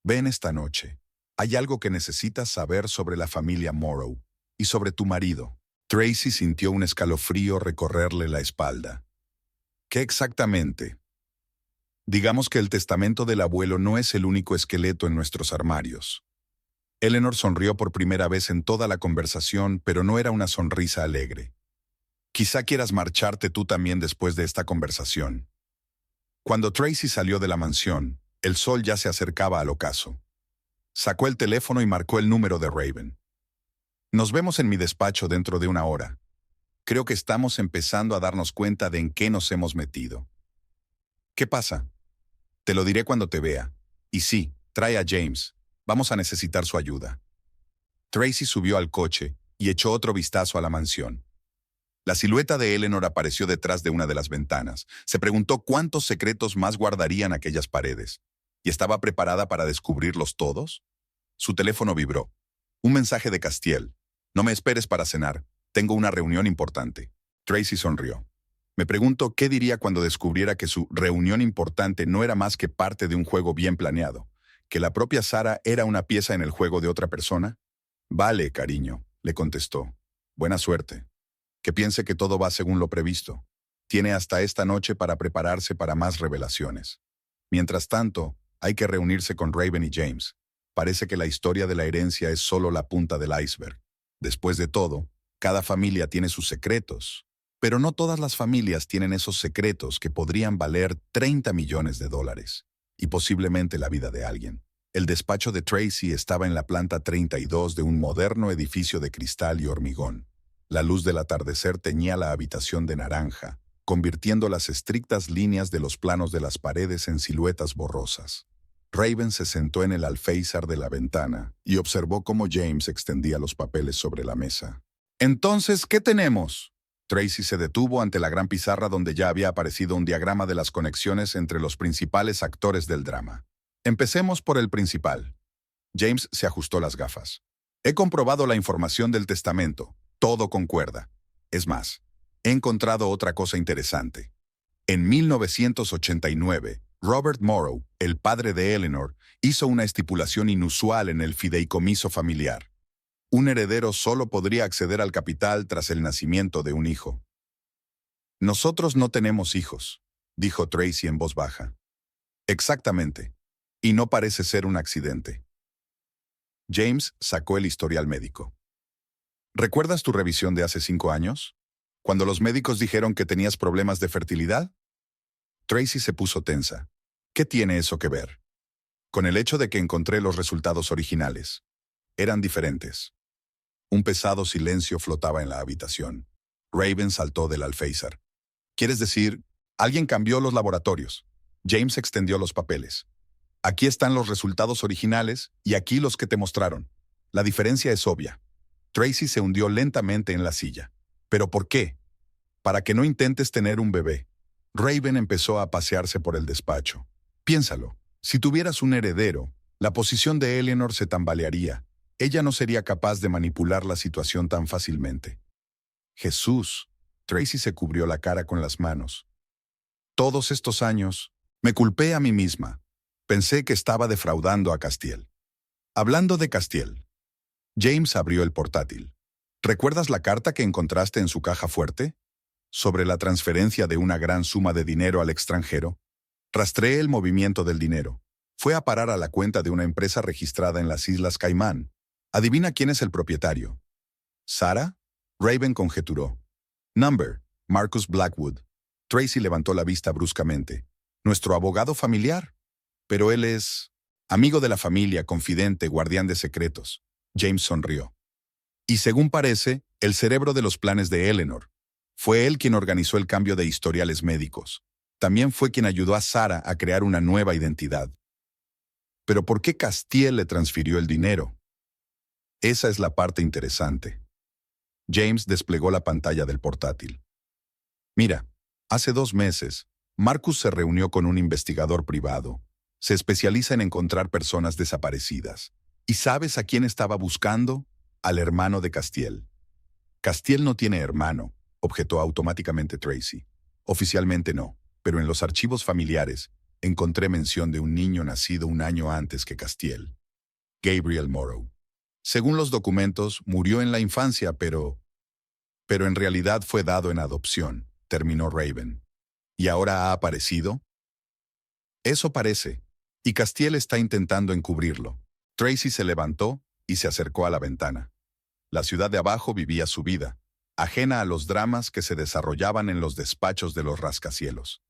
Ven esta noche. Hay algo que necesitas saber sobre la familia Morrow y sobre tu marido. Tracy sintió un escalofrío recorrerle la espalda. ¿Qué exactamente? Digamos que el testamento del abuelo no es el único esqueleto en nuestros armarios. Eleanor sonrió por primera vez en toda la conversación, pero no era una sonrisa alegre. Quizá quieras marcharte tú también después de esta conversación. Cuando Tracy salió de la mansión, el sol ya se acercaba al ocaso. Sacó el teléfono y marcó el número de Raven. Nos vemos en mi despacho dentro de una hora. Creo que estamos empezando a darnos cuenta de en qué nos hemos metido. ¿Qué pasa? Te lo diré cuando te vea. Y sí, trae a James. Vamos a necesitar su ayuda. Tracy subió al coche y echó otro vistazo a la mansión. La silueta de Eleanor apareció detrás de una de las ventanas. Se preguntó cuántos secretos más guardarían aquellas paredes. ¿Y estaba preparada para descubrirlos todos? Su teléfono vibró. Un mensaje de Castiel. No me esperes para cenar. Tengo una reunión importante. Tracy sonrió. Me pregunto qué diría cuando descubriera que su reunión importante no era más que parte de un juego bien planeado, que la propia Sarah era una pieza en el juego de otra persona. Vale, cariño, le contestó. Buena suerte. Que piense que todo va según lo previsto. Tiene hasta esta noche para prepararse para más revelaciones. Mientras tanto, hay que reunirse con Raven y James. Parece que la historia de la herencia es solo la punta del iceberg. Después de todo, cada familia tiene sus secretos, pero no todas las familias tienen esos secretos que podrían valer 30 millones de dólares, y posiblemente la vida de alguien. El despacho de Tracy estaba en la planta 32 de un moderno edificio de cristal y hormigón. La luz del atardecer teñía la habitación de naranja, convirtiendo las estrictas líneas de los planos de las paredes en siluetas borrosas. Raven se sentó en el alféizar de la ventana y observó cómo James extendía los papeles sobre la mesa. «Entonces, ¿qué tenemos?» Tracy se detuvo ante la gran pizarra donde ya había aparecido un diagrama de las conexiones entre los principales actores del drama. Empecemos por el principal. James se ajustó las gafas. He comprobado la información del testamento. Todo concuerda. Es más, he encontrado otra cosa interesante. En 1989, Robert Morrow, el padre de Eleanor, hizo una estipulación inusual en el fideicomiso familiar. Un heredero solo podría acceder al capital tras el nacimiento de un hijo. Nosotros no tenemos hijos, dijo Tracy en voz baja. Exactamente. Y no parece ser un accidente. James sacó el historial médico. ¿Recuerdas tu revisión de hace 5 años? ¿Cuando los médicos dijeron que tenías problemas de fertilidad? Tracy se puso tensa. ¿Qué tiene eso que ver? Con el hecho de que encontré los resultados originales. Eran diferentes. Un pesado silencio flotaba en la habitación. Raven saltó del alféizar. ¿Quieres decir, alguien cambió los laboratorios? James extendió los papeles. Aquí están los resultados originales y aquí los que te mostraron. La diferencia es obvia. Tracy se hundió lentamente en la silla. ¿Pero por qué? Para que no intentes tener un bebé. Raven empezó a pasearse por el despacho. Piénsalo. Si tuvieras un heredero, la posición de Eleanor se tambalearía. Ella no sería capaz de manipular la situación tan fácilmente. Jesús. Tracy se cubrió la cara con las manos. Todos estos años, me culpé a mí misma. Pensé que estaba defraudando a Castiel. Hablando de Castiel, James abrió el portátil. ¿Recuerdas la carta que encontraste en su caja fuerte? Sobre la transferencia de una gran suma de dinero al extranjero. Rastreé el movimiento del dinero. Fue a parar a la cuenta de una empresa registrada en las Islas Caimán. Adivina quién es el propietario. ¿Sarah? Raven conjeturó. Number, Marcus Blackwood. Tracy levantó la vista bruscamente. Nuestro abogado familiar. Pero él es amigo de la familia, confidente, guardián de secretos. James sonrió. Y según parece, el cerebro de los planes de Eleanor. Fue él quien organizó el cambio de historiales médicos. También fue quien ayudó a Sarah a crear una nueva identidad. Pero ¿por qué Castiel le transfirió el dinero? Esa es la parte interesante. James desplegó la pantalla del portátil. Mira, hace 2 meses, Marcus se reunió con un investigador privado. Se especializa en encontrar personas desaparecidas. ¿Y sabes a quién estaba buscando? Al hermano de Castiel. Castiel no tiene hermano, objetó automáticamente Tracy. Oficialmente no, pero en los archivos familiares encontré mención de un niño nacido 1 año antes que Castiel. Gabriel Morrow. Según los documentos, murió en la infancia, pero en realidad fue dado en adopción, terminó Raven. ¿Y ahora ha aparecido? Eso parece, y Castiel está intentando encubrirlo. Tracy se levantó y se acercó a la ventana. La ciudad de abajo vivía su vida, ajena a los dramas que se desarrollaban en los despachos de los rascacielos.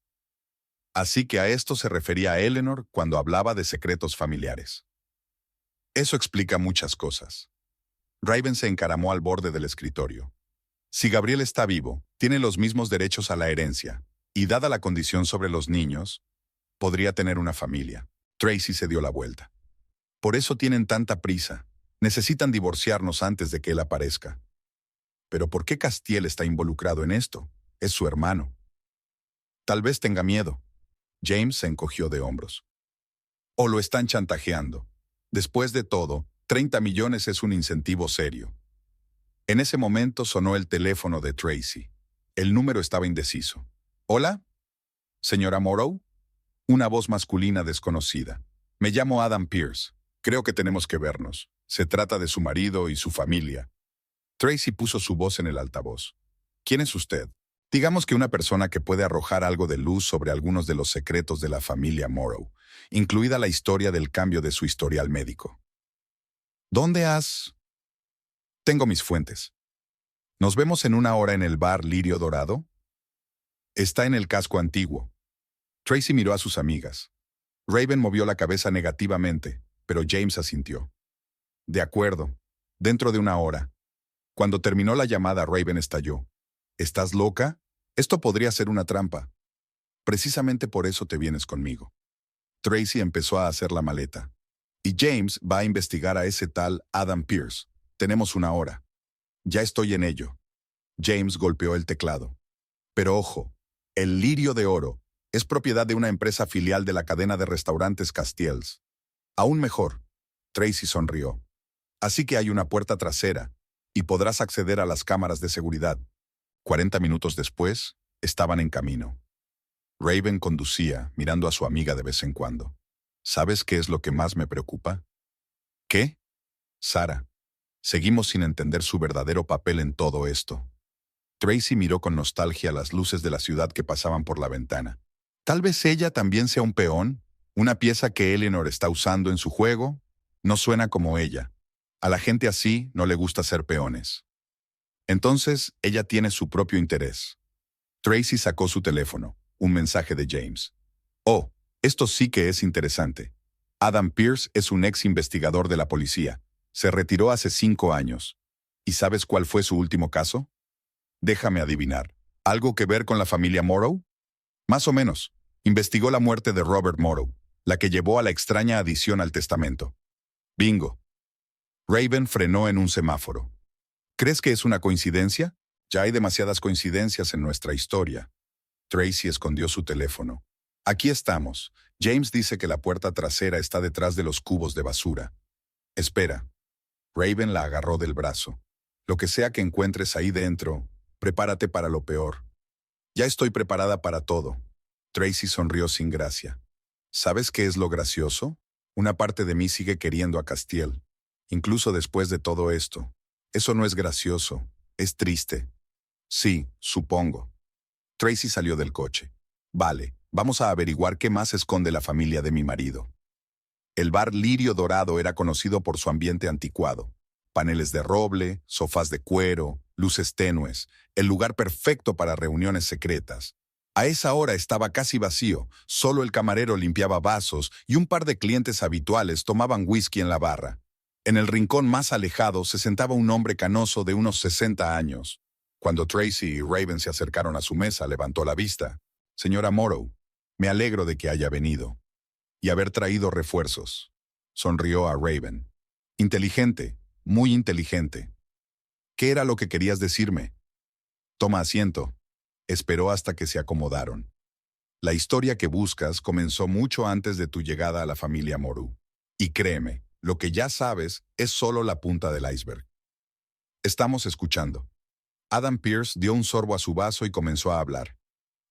Así que a esto se refería a Eleanor cuando hablaba de secretos familiares. Eso explica muchas cosas. Raven se encaramó al borde del escritorio. Si Gabriel está vivo, tiene los mismos derechos a la herencia, y dada la condición sobre los niños, podría tener una familia. Tracy se dio la vuelta. Por eso tienen tanta prisa. Necesitan divorciarnos antes de que él aparezca. ¿Pero por qué Castiel está involucrado en esto? Es su hermano. Tal vez tenga miedo. James se encogió de hombros. O lo están chantajeando. Después de todo, 30 millones es un incentivo serio. En ese momento sonó el teléfono de Tracy. El número estaba indeciso. ¿Hola? ¿Señora Morrow? Una voz masculina desconocida. Me llamo Adam Pierce. Creo que tenemos que vernos. Se trata de su marido y su familia. Tracy puso su voz en el altavoz. ¿Quién es usted? Digamos que una persona que puede arrojar algo de luz sobre algunos de los secretos de la familia Morrow, incluida la historia del cambio de su historial médico. ¿Dónde has...? Tengo mis fuentes. ¿Nos vemos en 1 hora en el bar Lirio Dorado? Está en el casco antiguo. Tracy miró a sus amigas. Raven movió la cabeza negativamente, pero James asintió. De acuerdo. Dentro de 1 hora. Cuando terminó la llamada, Raven estalló. ¿Estás loca? Esto podría ser una trampa. Precisamente por eso te vienes conmigo. Tracy empezó a hacer la maleta. Y James va a investigar a ese tal Adam Pierce. Tenemos 1 hora. Ya estoy en ello. James golpeó el teclado. Pero ojo, el Lirio de Oro es propiedad de una empresa filial de la cadena de restaurantes Castiels. Aún mejor. Tracy sonrió. Así que hay una puerta trasera, y podrás acceder a las cámaras de seguridad. 40 minutos después, estaban en camino. Raven conducía, mirando a su amiga de vez en cuando. ¿Sabes qué es lo que más me preocupa? ¿Qué? Sarah. Seguimos sin entender su verdadero papel en todo esto. Tracy miró con nostalgia las luces de la ciudad que pasaban por la ventana. Tal vez ella también sea un peón, una pieza que Eleanor está usando en su juego. No suena como ella. A la gente así no le gusta ser peones. Entonces, ella tiene su propio interés. Tracy sacó su teléfono, un mensaje de James. Oh, esto sí que es interesante. Adam Pierce es un ex investigador de la policía. Se retiró hace 5 años. ¿Y sabes cuál fue su último caso? Déjame adivinar. ¿Algo que ver con la familia Morrow? Más o menos. Investigó la muerte de Robert Morrow, la que llevó a la extraña adición al testamento. Bingo. Raven frenó en un semáforo. ¿Crees que es una coincidencia? Ya hay demasiadas coincidencias en nuestra historia. Tracy escondió su teléfono. Aquí estamos. James dice que la puerta trasera está detrás de los cubos de basura. Espera. Raven la agarró del brazo. Lo que sea que encuentres ahí dentro, prepárate para lo peor. Ya estoy preparada para todo. Tracy sonrió sin gracia. ¿Sabes qué es lo gracioso? Una parte de mí sigue queriendo a Castiel. Incluso después de todo esto. Eso no es gracioso, es triste. Sí, supongo. Tracy salió del coche. Vale, vamos a averiguar qué más esconde la familia de mi marido. El bar Lirio Dorado era conocido por su ambiente anticuado. Paneles de roble, sofás de cuero, luces tenues, el lugar perfecto para reuniones secretas. A esa hora estaba casi vacío, solo el camarero limpiaba vasos y un par de clientes habituales tomaban whisky en la barra. En el rincón más alejado se sentaba un hombre canoso de unos 60 años. Cuando Tracy y Raven se acercaron a su mesa, levantó la vista. Señora Morrow, Me alegro de que haya venido. Y haber traído refuerzos. Sonrió a Raven. Inteligente, muy inteligente. ¿Qué era lo que querías decirme? Toma asiento. Esperó hasta que se acomodaron. La historia que buscas comenzó mucho antes de tu llegada a la familia Moreau. Y créeme, lo que ya sabes es solo la punta del iceberg. Estamos escuchando. Adam Pearce dio un sorbo a su vaso y comenzó a hablar.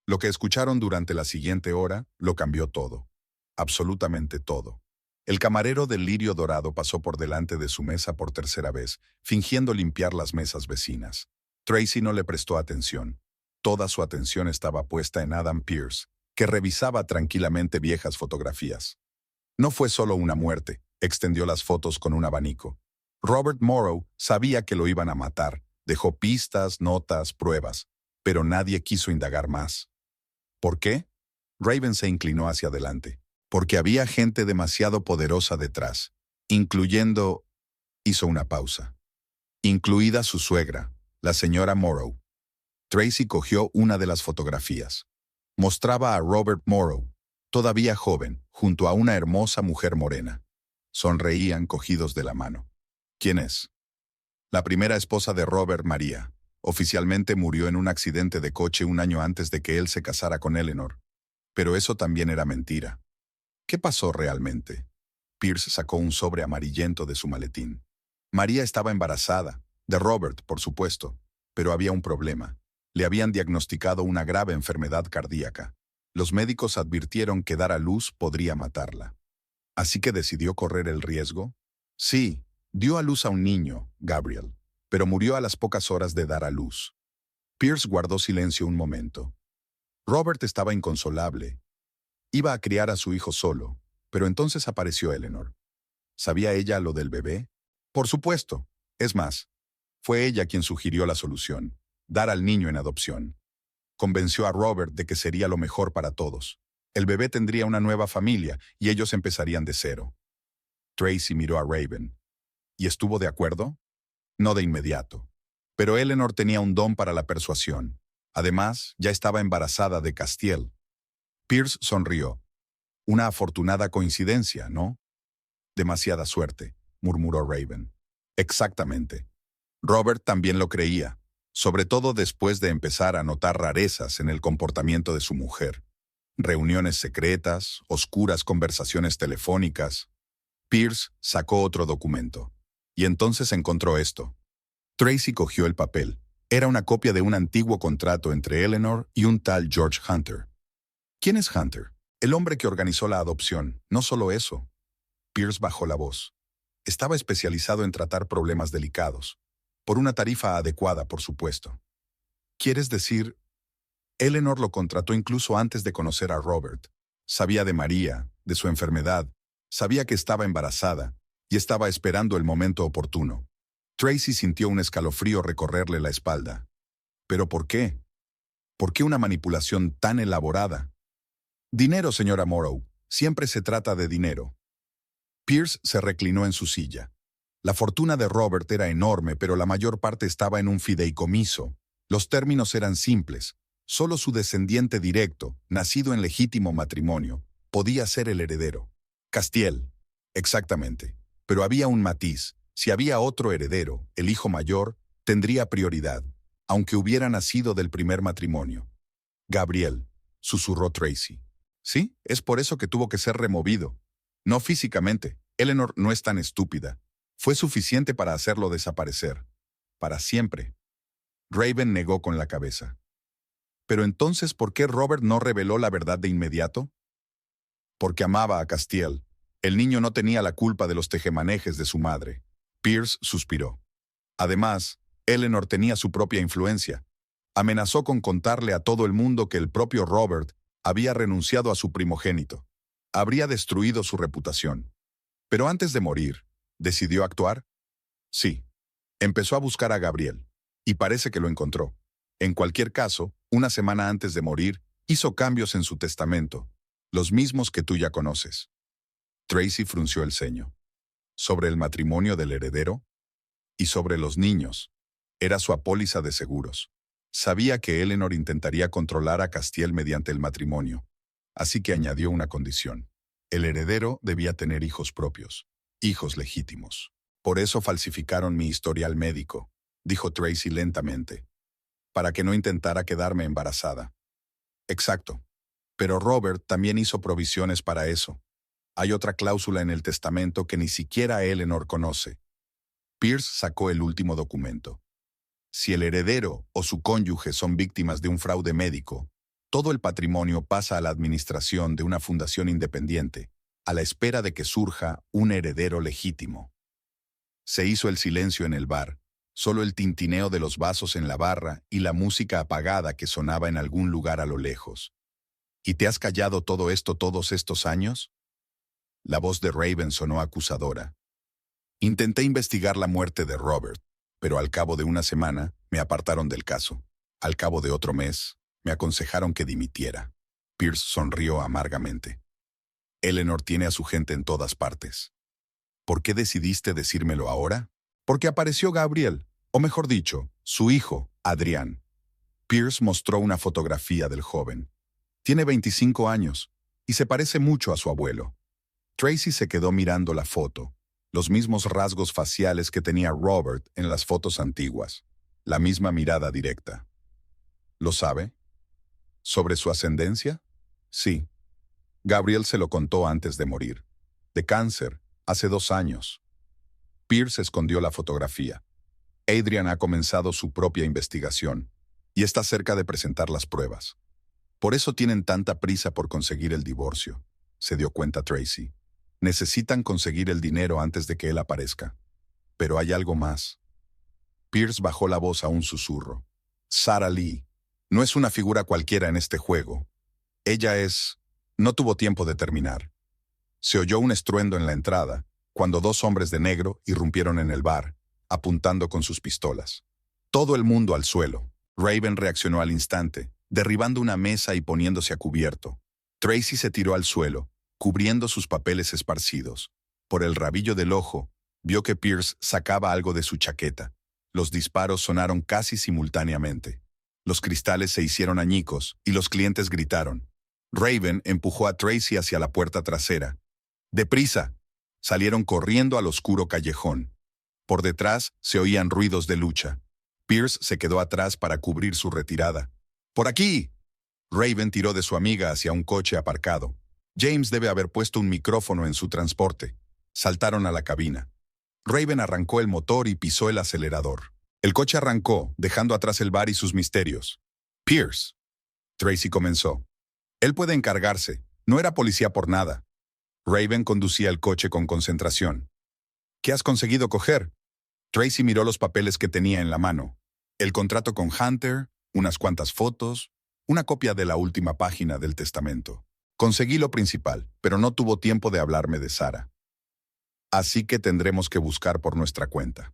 Lo que escucharon durante la siguiente hora lo cambió todo. Absolutamente todo. El camarero del Lirio Dorado pasó por delante de su mesa por tercera vez, fingiendo limpiar las mesas vecinas. Tracy no le prestó atención. Toda su atención estaba puesta en Adam Pearce, que revisaba tranquilamente viejas fotografías. No fue solo una muerte, extendió las fotos con un abanico. Robert Morrow sabía que lo iban a matar, dejó pistas, notas, pruebas, pero nadie quiso indagar más. ¿Por qué? Raven se inclinó hacia adelante. Porque había gente demasiado poderosa detrás, incluyendo... Hizo una pausa. Incluida su suegra, la señora Morrow. Tracy cogió una de las fotografías. Mostraba a Robert Morrow, todavía joven, junto a una hermosa mujer morena. Sonreían cogidos de la mano. ¿Quién es? La primera esposa de Robert, María. Oficialmente murió en un accidente de coche un año antes de que él se casara con Eleanor. Pero eso también era mentira. ¿Qué pasó realmente? Pearce sacó un sobre amarillento de su maletín. María estaba embarazada, de Robert, por supuesto, pero había un problema. Le habían diagnosticado una grave enfermedad cardíaca. Los médicos advirtieron que dar a luz podría matarla. ¿Así que decidió correr el riesgo? Sí, dio a luz a un niño, Gabriel, pero murió a las pocas horas de dar a luz. Pearce guardó silencio un momento. Robert estaba inconsolable. Iba a criar a su hijo solo, pero entonces apareció Eleanor. ¿Sabía ella lo del bebé? Por supuesto. Es más, fue ella quien sugirió la solución, dar al niño en adopción. Convenció a Robert de que sería lo mejor para todos. El bebé tendría una nueva familia y ellos empezarían de cero. Tracy miró a Raven. ¿Y estuvo de acuerdo? No de inmediato. Pero Eleanor tenía un don para la persuasión. Además, ya estaba embarazada de Castiel. Pearce sonrió. Una afortunada coincidencia, ¿no? Demasiada suerte, murmuró Raven. Exactamente. Robert también lo creía, sobre todo después de empezar a notar rarezas en el comportamiento de su mujer. Reuniones secretas, oscuras conversaciones telefónicas. Pearce sacó otro documento. Y entonces encontró esto. Tracy cogió el papel. Era una copia de un antiguo contrato entre Eleanor y un tal George Hunter. ¿Quién es Hunter? El hombre que organizó la adopción. No solo eso. Pearce bajó la voz. Estaba especializado en tratar problemas delicados. Por una tarifa adecuada, por supuesto. ¿Quieres decir? Eleanor lo contrató incluso antes de conocer a Robert. Sabía de María, de su enfermedad. Sabía que estaba embarazada y estaba esperando el momento oportuno. Tracy sintió un escalofrío recorrerle la espalda. ¿Pero por qué? ¿Por qué una manipulación tan elaborada? Dinero, señora Morrow. Siempre se trata de dinero. Pearce se reclinó en su silla. La fortuna de Robert era enorme, pero la mayor parte estaba en un fideicomiso. Los términos eran simples. Solo su descendiente directo, nacido en legítimo matrimonio, podía ser el heredero. Castiel. Exactamente. Pero había un matiz. Si había otro heredero, el hijo mayor, tendría prioridad, aunque hubiera nacido del primer matrimonio. Gabriel, susurró Tracy. Sí, es por eso que tuvo que ser removido. No físicamente. Eleanor no es tan estúpida. Fue suficiente para hacerlo desaparecer. Para siempre. Raven negó con la cabeza. Pero entonces, ¿por qué Robert no reveló la verdad de inmediato? Porque amaba a Castiel. El niño no tenía la culpa de los tejemanejes de su madre. Pearce suspiró. Además, Eleanor tenía su propia influencia. Amenazó con contarle a todo el mundo que el propio Robert había renunciado a su primogénito. Habría destruido su reputación. Pero antes de morir, ¿decidió actuar? Sí. Empezó a buscar a Gabriel. Y parece que lo encontró. En cualquier caso, una semana antes de morir, hizo cambios en su testamento, los mismos que tú ya conoces. Tracy frunció el ceño. ¿Sobre el matrimonio del heredero? Y sobre los niños. Era su apóliza de seguros. Sabía que Eleanor intentaría controlar a Castiel mediante el matrimonio. Así que añadió una condición. El heredero debía tener hijos propios, hijos legítimos. Por eso falsificaron mi historial médico, dijo Tracy lentamente, para que no intentara quedarme embarazada. Exacto. Pero Robert también hizo provisiones para eso. Hay otra cláusula en el testamento que ni siquiera Eleanor conoce. Pierce sacó el último documento. Si el heredero o su cónyuge son víctimas de un fraude médico, todo el patrimonio pasa a la administración de una fundación independiente, a la espera de que surja un heredero legítimo. Se hizo el silencio en el bar, solo el tintineo de los vasos en la barra y la música apagada que sonaba en algún lugar a lo lejos. ¿Y te has callado todo esto todos estos años? La voz de Raven sonó acusadora. Intenté investigar la muerte de Robert, pero al cabo de una semana me apartaron del caso. Al cabo de otro mes, me aconsejaron que dimitiera. Pierce sonrió amargamente. Eleanor tiene a su gente en todas partes. ¿Por qué decidiste decírmelo ahora? Porque apareció Gabriel, o mejor dicho, su hijo, Adrián. Pierce mostró una fotografía del joven. Tiene 25 años y se parece mucho a su abuelo. Tracy se quedó mirando la foto, los mismos rasgos faciales que tenía Robert en las fotos antiguas, la misma mirada directa. ¿Lo sabe? ¿Sobre su ascendencia? Sí. Gabriel se lo contó antes de morir. De cáncer, hace 2 años. Pierce escondió la fotografía. Adrian ha comenzado su propia investigación y está cerca de presentar las pruebas. Por eso tienen tanta prisa por conseguir el divorcio, se dio cuenta Tracy. Necesitan conseguir el dinero antes de que él aparezca. Pero hay algo más. Pierce bajó la voz a un susurro. Sarah Lee no es una figura cualquiera en este juego. Ella es... No tuvo tiempo de terminar. Se oyó un estruendo en la entrada, cuando 2 hombres de negro irrumpieron en el bar, apuntando con sus pistolas. Todo el mundo al suelo. Raven reaccionó al instante, derribando una mesa y poniéndose a cubierto. Tracy se tiró al suelo, cubriendo sus papeles esparcidos. Por el rabillo del ojo, vio que Pierce sacaba algo de su chaqueta. Los disparos sonaron casi simultáneamente. Los cristales se hicieron añicos y los clientes gritaron. Raven empujó a Tracy hacia la puerta trasera. ¡Deprisa! Salieron corriendo al oscuro callejón. Por detrás se oían ruidos de lucha. Pierce se quedó atrás para cubrir su retirada. ¡Por aquí! Raven tiró de su amiga hacia un coche aparcado. James debe haber puesto un micrófono en su transporte. Saltaron a la cabina. Raven arrancó el motor y pisó el acelerador. El coche arrancó, dejando atrás el bar y sus misterios. Pierce. Tracy comenzó. Él puede encargarse. No era policía por nada. Raven conducía el coche con concentración. ¿Qué has conseguido coger? Tracy miró los papeles que tenía en la mano. El contrato con Hunter, unas cuantas fotos, una copia de la última página del testamento. Conseguí lo principal, pero no tuvo tiempo de hablarme de Sarah. Así que tendremos que buscar por nuestra cuenta.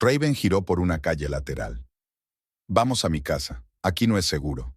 Raven giró por una calle lateral. Vamos a mi casa, aquí no es seguro.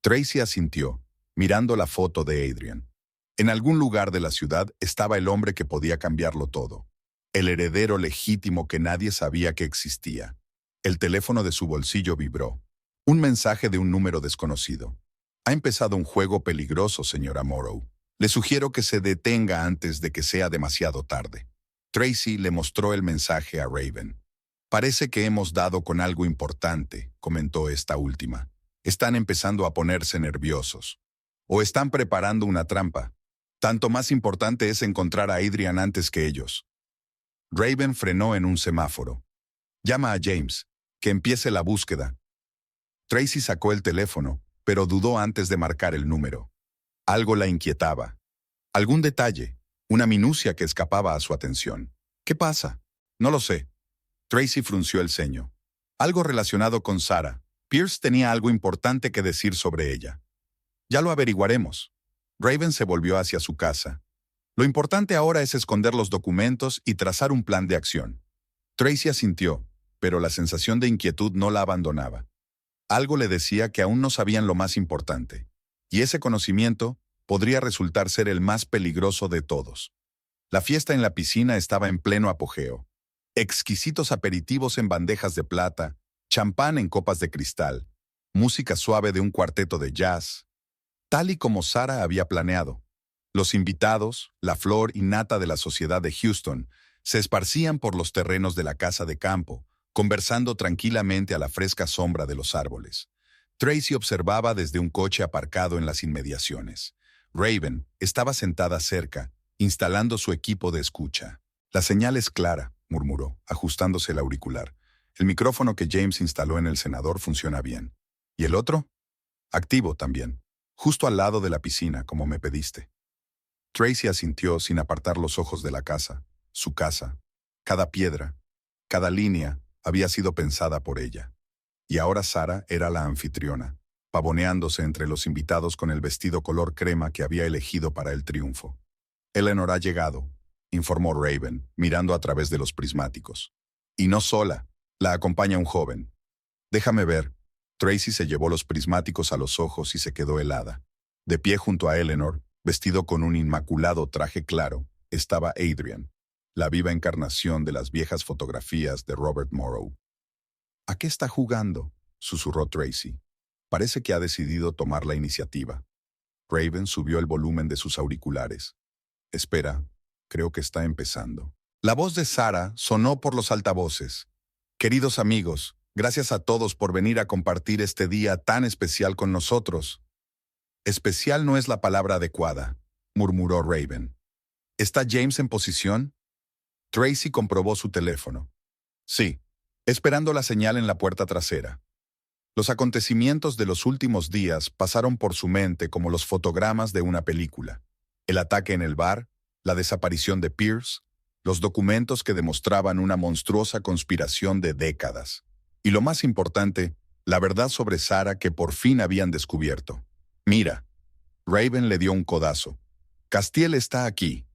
Tracy asintió, mirando la foto de Adrian. En algún lugar de la ciudad estaba el hombre que podía cambiarlo todo. El heredero legítimo que nadie sabía que existía. El teléfono de su bolsillo vibró. Un mensaje de un número desconocido. Ha empezado un juego peligroso, señora Morrow. Le sugiero que se detenga antes de que sea demasiado tarde. Tracy le mostró el mensaje a Raven. Parece que hemos dado con algo importante, comentó esta última. Están empezando a ponerse nerviosos. O están preparando una trampa. Tanto más importante es encontrar a Adrian antes que ellos. Raven frenó en un semáforo. Llama a James, que empiece la búsqueda. Tracy sacó el teléfono, pero dudó antes de marcar el número. Algo la inquietaba. Algún detalle, una minucia que escapaba a su atención. ¿Qué pasa? No lo sé. Tracy frunció el ceño. Algo relacionado con Sarah. Pierce tenía algo importante que decir sobre ella. Ya lo averiguaremos. Raven se volvió hacia su casa. Lo importante ahora es esconder los documentos y trazar un plan de acción. Tracy asintió, pero la sensación de inquietud no la abandonaba. Algo le decía que aún no sabían lo más importante, y ese conocimiento podría resultar ser el más peligroso de todos. La fiesta en la piscina estaba en pleno apogeo. Exquisitos aperitivos en bandejas de plata, champán en copas de cristal, música suave de un cuarteto de jazz. tal y como Sara había planeado. Los invitados, la flor y nata de la sociedad de Houston, se esparcían por los terrenos de la casa de campo, conversando tranquilamente a la fresca sombra de los árboles. Tracy observaba desde un coche aparcado en las inmediaciones. Raven estaba sentada cerca, instalando su equipo de escucha. La señal es clara, murmuró, ajustándose el auricular. El micrófono que James instaló en el cenador funciona bien. ¿Y el otro? Activo también. Justo al lado de la piscina, como me pediste. Tracy asintió sin apartar los ojos de la casa, su casa. Cada piedra, cada línea había sido pensada por ella. Y ahora Sara era la anfitriona, pavoneándose entre los invitados con el vestido color crema que había elegido para el triunfo. Eleanor ha llegado, informó Raven, mirando a través de los prismáticos. Y no sola, la acompaña un joven. Déjame ver. Tracy se llevó los prismáticos a los ojos y se quedó helada. De pie junto a Eleanor, vestido con un inmaculado traje claro, estaba Adrian, la viva encarnación de las viejas fotografías de Robert Morrow. ¿A qué está jugando?, susurró Tracy. Parece que ha decidido tomar la iniciativa. Raven subió el volumen de sus auriculares. Espera, creo que está empezando. La voz de Sara sonó por los altavoces. Queridos amigos, gracias a todos por venir a compartir este día tan especial con nosotros. Especial no es la palabra adecuada, murmuró Raven. ¿Está James en posición? Tracy comprobó su teléfono. Sí, esperando la señal en la puerta trasera. Los acontecimientos de los últimos días pasaron por su mente como los fotogramas de una película. El ataque en el bar, la desaparición de Pierce, los documentos que demostraban una monstruosa conspiración de décadas. Y lo más importante, la verdad sobre Sara que por fin habían descubierto. Mira. Raven le dio un codazo. Castiel está aquí.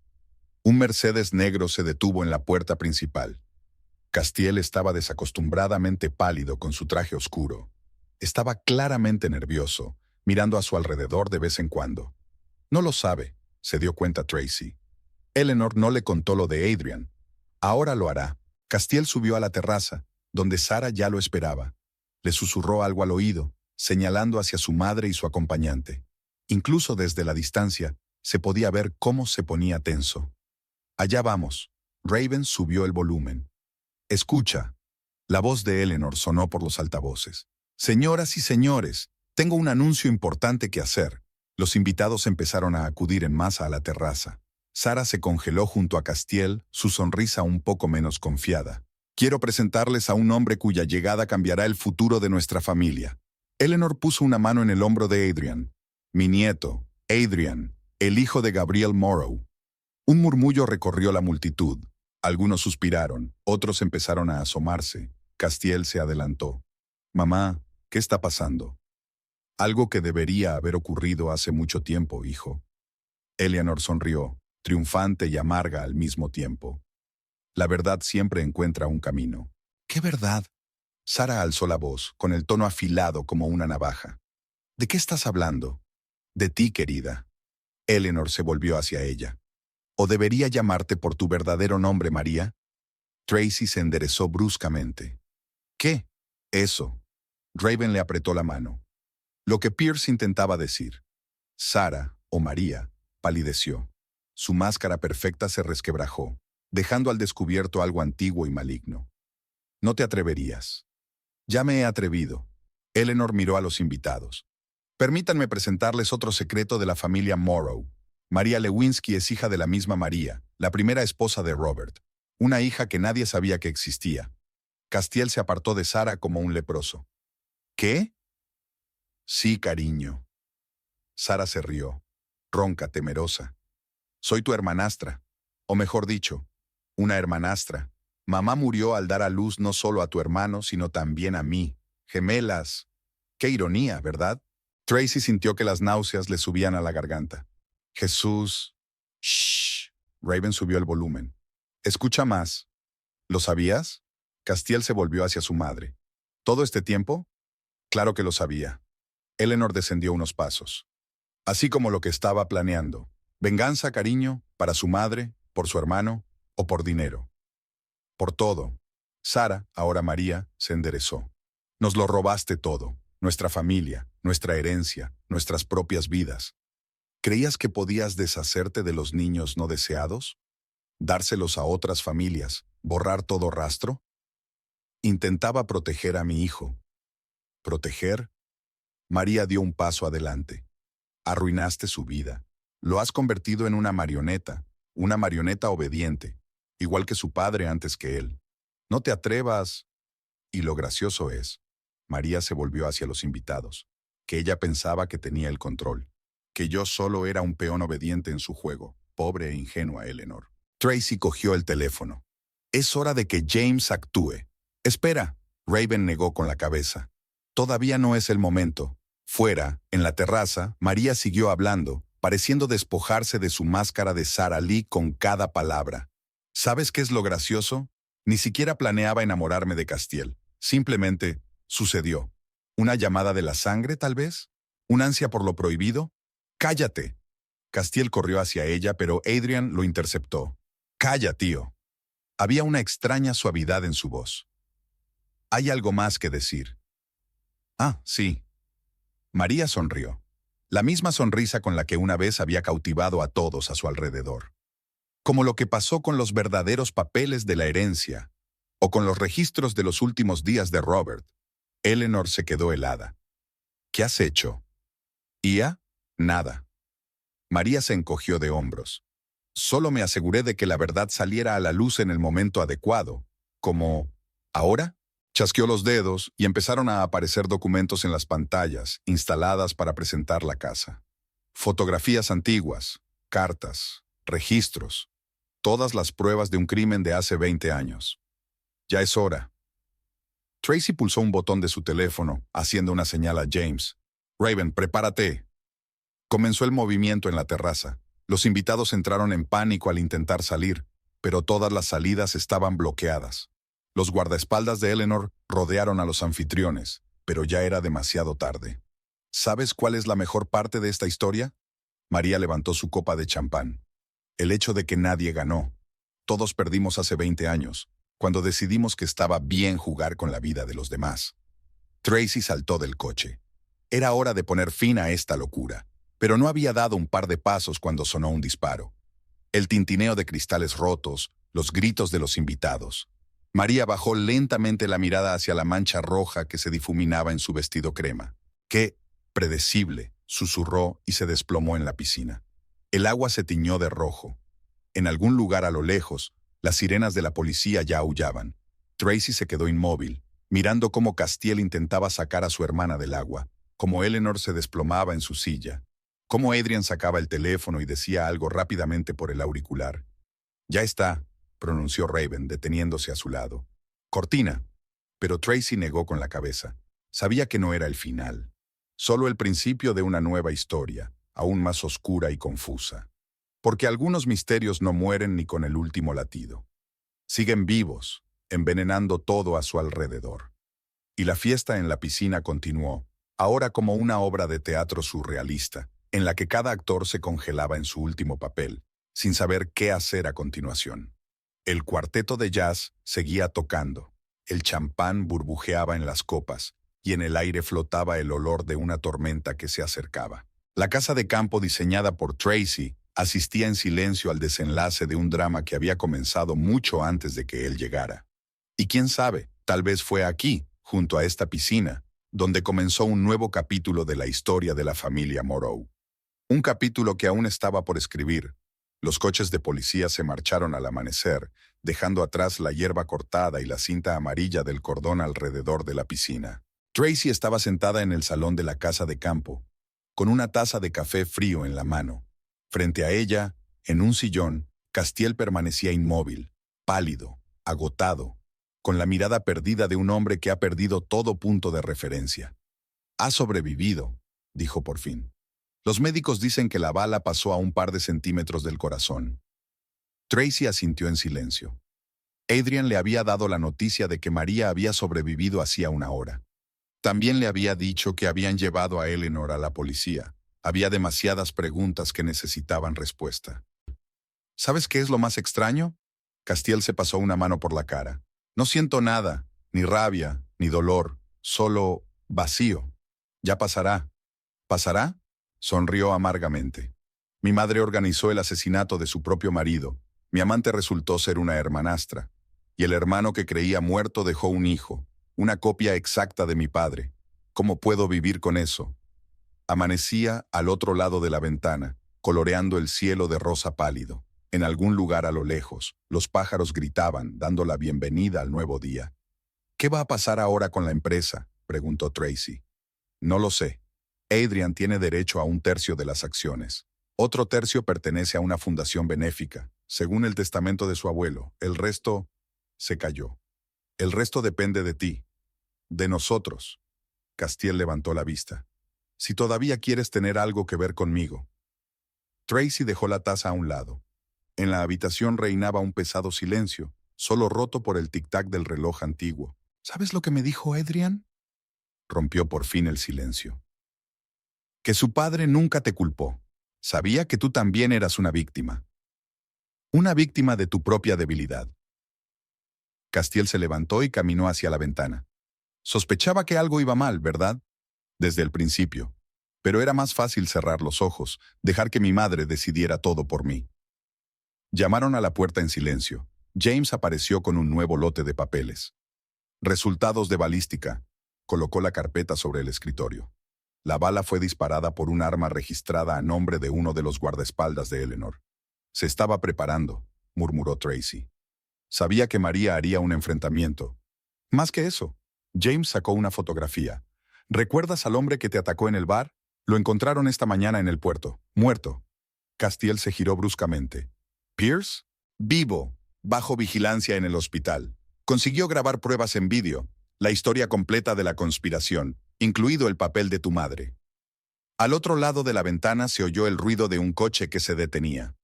Un Mercedes negro se detuvo en la puerta principal. Castiel estaba desacostumbradamente pálido con su traje oscuro. Estaba claramente nervioso, mirando a su alrededor de vez en cuando. No lo sabe, se dio cuenta Tracy. Eleanor no le contó lo de Adrian. Ahora lo hará. Castiel subió a la terraza, donde Sara ya lo esperaba. Le susurró algo al oído, señalando hacia su madre y su acompañante. Incluso desde la distancia, se podía ver cómo se ponía tenso. Allá vamos. Raven subió el volumen. Escucha. La voz de Eleanor sonó por los altavoces. Señoras y señores, tengo un anuncio importante que hacer. Los invitados empezaron a acudir en masa a la terraza. Sara se congeló junto a Castiel, su sonrisa un poco menos confiada. Quiero presentarles a un hombre cuya llegada cambiará el futuro de nuestra familia. Eleanor puso una mano en el hombro de Adrian. Mi nieto, Adrian, el hijo de Gabriel Morrow. Un murmullo recorrió la multitud. Algunos suspiraron, otros empezaron a asomarse. Castiel se adelantó. Mamá, ¿qué está pasando? Algo que debería haber ocurrido hace mucho tiempo, hijo. Eleanor sonrió, triunfante y amarga al mismo tiempo. La verdad siempre encuentra un camino. ¿Qué verdad? Sara alzó la voz, con el tono afilado como una navaja. ¿De qué estás hablando? De ti, querida. Eleanor se volvió hacia ella. ¿O debería llamarte por tu verdadero nombre, María? Tracy se enderezó bruscamente. ¿Qué? Eso. Raven le apretó la mano. Lo que Pierce intentaba decir. Sara, o María, palideció. Su máscara perfecta se resquebrajó, dejando al descubierto algo antiguo y maligno. No te atreverías. Ya me he atrevido. Eleanor miró a los invitados. Permítanme presentarles otro secreto de la familia Morrow. María Lewinsky es hija de la misma María, la primera esposa de Robert. Una hija que nadie sabía que existía. Castiel se apartó de Sara como un leproso. ¿Qué? Sí, cariño. Sara se rió, ronca, temerosa. Soy tu hermanastra, o mejor dicho, una hermanastra. Mamá murió al dar a luz no solo a tu hermano, sino también a mí. Gemelas. Qué ironía, ¿verdad? Tracy sintió que las náuseas le subían a la garganta. Jesús. Shh. Raven subió el volumen. Escucha más. ¿Lo sabías? Castiel se volvió hacia su madre. ¿Todo este tiempo? Claro que lo sabía. Eleanor descendió unos pasos. Así como lo que estaba planeando. Venganza, cariño, para su madre, por su hermano o por dinero. Por todo. Sara, ahora María, se enderezó. Nos lo robaste todo. nuestra familia, nuestra herencia, nuestras propias vidas. ¿Creías que podías deshacerte de los niños no deseados? ¿Dárselos a otras familias? ¿Borrar todo rastro? Intentaba proteger a mi hijo. ¿Proteger? María dio un paso adelante. Arruinaste su vida. Lo has convertido en una marioneta obediente, igual que su padre antes que él. No te atrevas. Y lo gracioso es, María se volvió hacia los invitados, que ella pensaba que tenía el control, que yo solo era un peón obediente en su juego, pobre e ingenua Eleanor. Tracy cogió el teléfono. Es hora de que James actúe. Espera, Raven negó con la cabeza. Todavía no es el momento. Fuera, en la terraza, María siguió hablando, pareciendo despojarse de su máscara de Sarah Lee con cada palabra. ¿Sabes qué es lo gracioso? Ni siquiera planeaba enamorarme de Castiel. Simplemente sucedió. ¿Una llamada de la sangre, tal vez? ¿Un ansia por lo prohibido? ¡Cállate! Castiel corrió hacia ella, pero Adrian lo interceptó. «Calla, tío». Había una extraña suavidad en su voz. «Hay algo más que decir». «Ah, sí». María sonrió. La misma sonrisa con la que una vez había cautivado a todos a su alrededor. Como lo que pasó con los verdaderos papeles de la herencia, o con los registros de los últimos días de Robert. Eleanor se quedó helada. «¿Qué has hecho?» «¿Ia?» «Nada». María se encogió de hombros. «Solo me aseguré de que la verdad saliera a la luz en el momento adecuado. Como, ¿ahora?» Chasqueó los dedos y empezaron a aparecer documentos en las pantallas, instaladas para presentar la casa. Fotografías antiguas, cartas, registros, todas las pruebas de un crimen de hace 20 años. «Ya es hora». Tracy pulsó un botón de su teléfono, haciendo una señal a James. «Raven, prepárate». Comenzó el movimiento en la terraza. Los invitados entraron en pánico al intentar salir, pero todas las salidas estaban bloqueadas. Los guardaespaldas de Eleanor rodearon a los anfitriones, pero ya era demasiado tarde. ¿Sabes cuál es la mejor parte de esta historia? María levantó su copa de champán. El hecho de que nadie ganó. Todos perdimos hace 20 años, cuando decidimos que estaba bien jugar con la vida de los demás. Tracy saltó del coche. Era hora de poner fin a esta locura, pero no había dado un par de pasos cuando sonó un disparo. El tintineo de cristales rotos, los gritos de los invitados. María bajó lentamente la mirada hacia la mancha roja que se difuminaba en su vestido crema. «¡Qué predecible!», susurró y se desplomó en la piscina. El agua se tiñó de rojo. En algún lugar a lo lejos, las sirenas de la policía ya aullaban. Tracy se quedó inmóvil, mirando cómo Castiel intentaba sacar a su hermana del agua, cómo Eleanor se desplomaba en su silla, cómo Adrian sacaba el teléfono y decía algo rápidamente por el auricular. «Ya está», pronunció Raven, deteniéndose a su lado. «Cortina». Pero Tracy negó con la cabeza. Sabía que no era el final, solo el principio de una nueva historia, aún más oscura y confusa. Porque algunos misterios no mueren ni con el último latido. Siguen vivos, envenenando todo a su alrededor. Y la fiesta en la piscina continuó, ahora como una obra de teatro surrealista, en la que cada actor se congelaba en su último papel, sin saber qué hacer a continuación. El cuarteto de jazz seguía tocando. El champán burbujeaba en las copas, y en el aire flotaba el olor de una tormenta que se acercaba. La casa de campo diseñada por Tracy asistía en silencio al desenlace de un drama que había comenzado mucho antes de que él llegara. Y quién sabe, tal vez fue aquí, junto a esta piscina, donde comenzó un nuevo capítulo de la historia de la familia Moreau. Un capítulo que aún estaba por escribir. Los coches de policía se marcharon al amanecer, dejando atrás la hierba cortada y la cinta amarilla del cordón alrededor de la piscina. Tracy estaba sentada en el salón de la casa de campo, con una taza de café frío en la mano. Frente a ella, en un sillón, Castiel permanecía inmóvil, pálido, agotado, con la mirada perdida de un hombre que ha perdido todo punto de referencia. «Ha sobrevivido», dijo por fin. «Los médicos dicen que la bala pasó a un par de centímetros del corazón». Tracy asintió en silencio. Adrian le había dado la noticia de que María había sobrevivido hacía una hora. También le había dicho que habían llevado a Eleanor a la policía. Había demasiadas preguntas que necesitaban respuesta. ¿Sabes qué es lo más extraño? Castiel se pasó una mano por la cara. No siento nada, ni rabia, ni dolor, solo vacío. Ya pasará. ¿Pasará? Sonrió amargamente. Mi madre organizó el asesinato de su propio marido. Mi amante resultó ser una hermanastra. Y el hermano que creía muerto dejó un hijo, una copia exacta de mi padre. ¿Cómo puedo vivir con eso? Amanecía al otro lado de la ventana, coloreando el cielo de rosa pálido. En algún lugar a lo lejos, los pájaros gritaban, dando la bienvenida al nuevo día. ¿Qué va a pasar ahora con la empresa?, preguntó Tracy. No lo sé. Adrian tiene derecho a 1/3 de las acciones. Otro tercio pertenece a una fundación benéfica, según el testamento de su abuelo. El resto se cayó. El resto depende de ti. De nosotros. Castiel levantó la vista. Si todavía quieres tener algo que ver conmigo. Tracy dejó la taza a un lado. En la habitación reinaba un pesado silencio, solo roto por el tic-tac del reloj antiguo. ¿Sabes lo que me dijo Adrian?, rompió por fin el silencio. Que su padre nunca te culpó. Sabía que tú también eras una víctima. Una víctima de tu propia debilidad. Castiel se levantó y caminó hacia la ventana. Sospechaba que algo iba mal, ¿verdad? Desde el principio. Pero era más fácil cerrar los ojos, dejar que mi madre decidiera todo por mí. Llamaron a la puerta en silencio. James apareció con un nuevo lote de papeles. Resultados de balística. Colocó la carpeta sobre el escritorio. La bala fue disparada por un arma registrada a nombre de uno de los guardaespaldas de Eleanor. Se estaba preparando, murmuró Tracy. Sabía que María haría un enfrentamiento. Más que eso, James sacó una fotografía. ¿Recuerdas al hombre que te atacó en el bar? Lo encontraron esta mañana en el puerto, muerto. Castiel se giró bruscamente. ¿Pierce? Vivo, bajo vigilancia en el hospital. Consiguió grabar pruebas en vídeo, la historia completa de la conspiración, incluido el papel de tu madre. Al otro lado de la ventana se oyó el ruido de un coche que se detenía.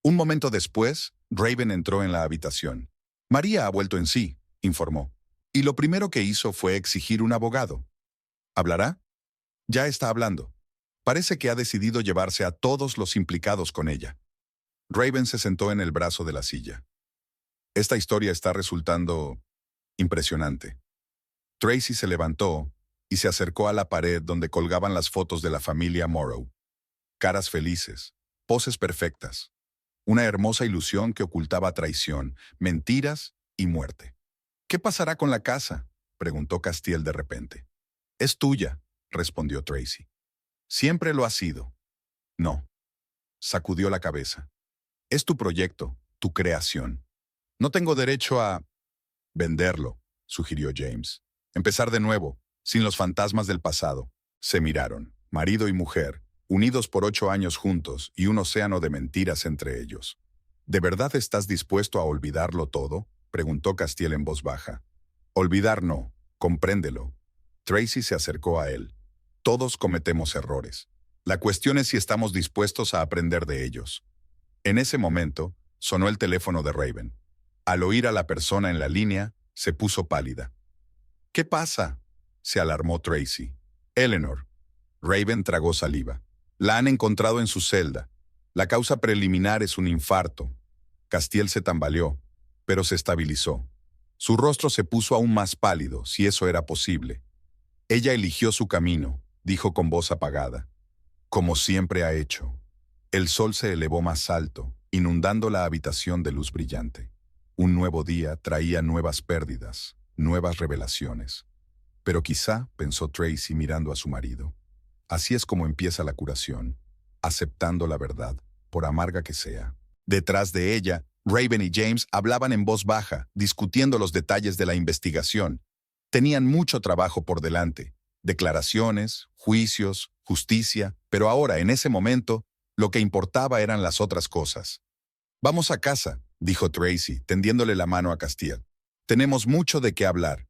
Un momento después, Raven entró en la habitación. María ha vuelto en sí, informó. Y lo primero que hizo fue exigir un abogado. ¿Hablará? Ya está hablando. Parece que ha decidido llevarse a todos los implicados con ella. Raven se sentó en el brazo de la silla. Esta historia está resultando impresionante. Tracy se levantó y se acercó a la pared donde colgaban las fotos de la familia Morrow. Caras felices, poses perfectas. Una hermosa ilusión que ocultaba traición, mentiras y muerte. ¿Qué pasará con la casa?, preguntó Castiel de repente. Es tuya, respondió Tracy. Siempre lo ha sido. No. Sacudió la cabeza. Es tu proyecto, tu creación. No tengo derecho a venderlo, sugirió James. Empezar de nuevo, sin los fantasmas del pasado. Se miraron, marido y mujer, unidos por 8 años juntos y un océano de mentiras entre ellos. ¿De verdad estás dispuesto a olvidarlo todo?, preguntó Castiel en voz baja. Olvidar no, compréndelo. Tracy se acercó a él. Todos cometemos errores. La cuestión es si estamos dispuestos a aprender de ellos. En ese momento, sonó el teléfono de Raven. Al oír a la persona en la línea, se puso pálida. ¿Qué pasa?, se alarmó Tracy. Eleanor. Raven tragó saliva. La han encontrado en su celda. La causa preliminar es un infarto. Castiel se tambaleó, pero se estabilizó. Su rostro se puso aún más pálido, si eso era posible. Ella eligió su camino, dijo con voz apagada. Como siempre ha hecho. El sol se elevó más alto, inundando la habitación de luz brillante. Un nuevo día traía nuevas pérdidas, nuevas revelaciones. Pero quizá, pensó Tracy mirando a su marido, así es como empieza la curación, aceptando la verdad, por amarga que sea. Detrás de ella, Raven y James hablaban en voz baja, discutiendo los detalles de la investigación. Tenían mucho trabajo por delante, declaraciones, juicios, justicia, pero ahora, en ese momento, lo que importaba eran las otras cosas. Vamos a casa, dijo Tracy, tendiéndole la mano a Castiel. Tenemos mucho de qué hablar.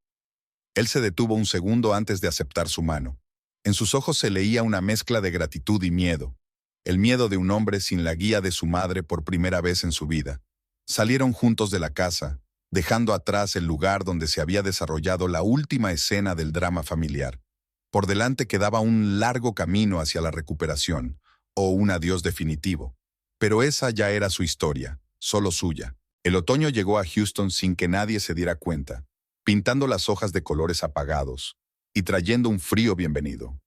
Él se detuvo un segundo antes de aceptar su mano. En sus ojos se leía una mezcla de gratitud y miedo. El miedo de un hombre sin la guía de su madre por primera vez en su vida. Salieron juntos de la casa, dejando atrás el lugar donde se había desarrollado la última escena del drama familiar. Por delante quedaba un largo camino hacia la recuperación, o un adiós definitivo. Pero esa ya era su historia, solo suya. El otoño llegó a Houston sin que nadie se diera cuenta, pintando las hojas de colores apagados y trayendo un frío bienvenido.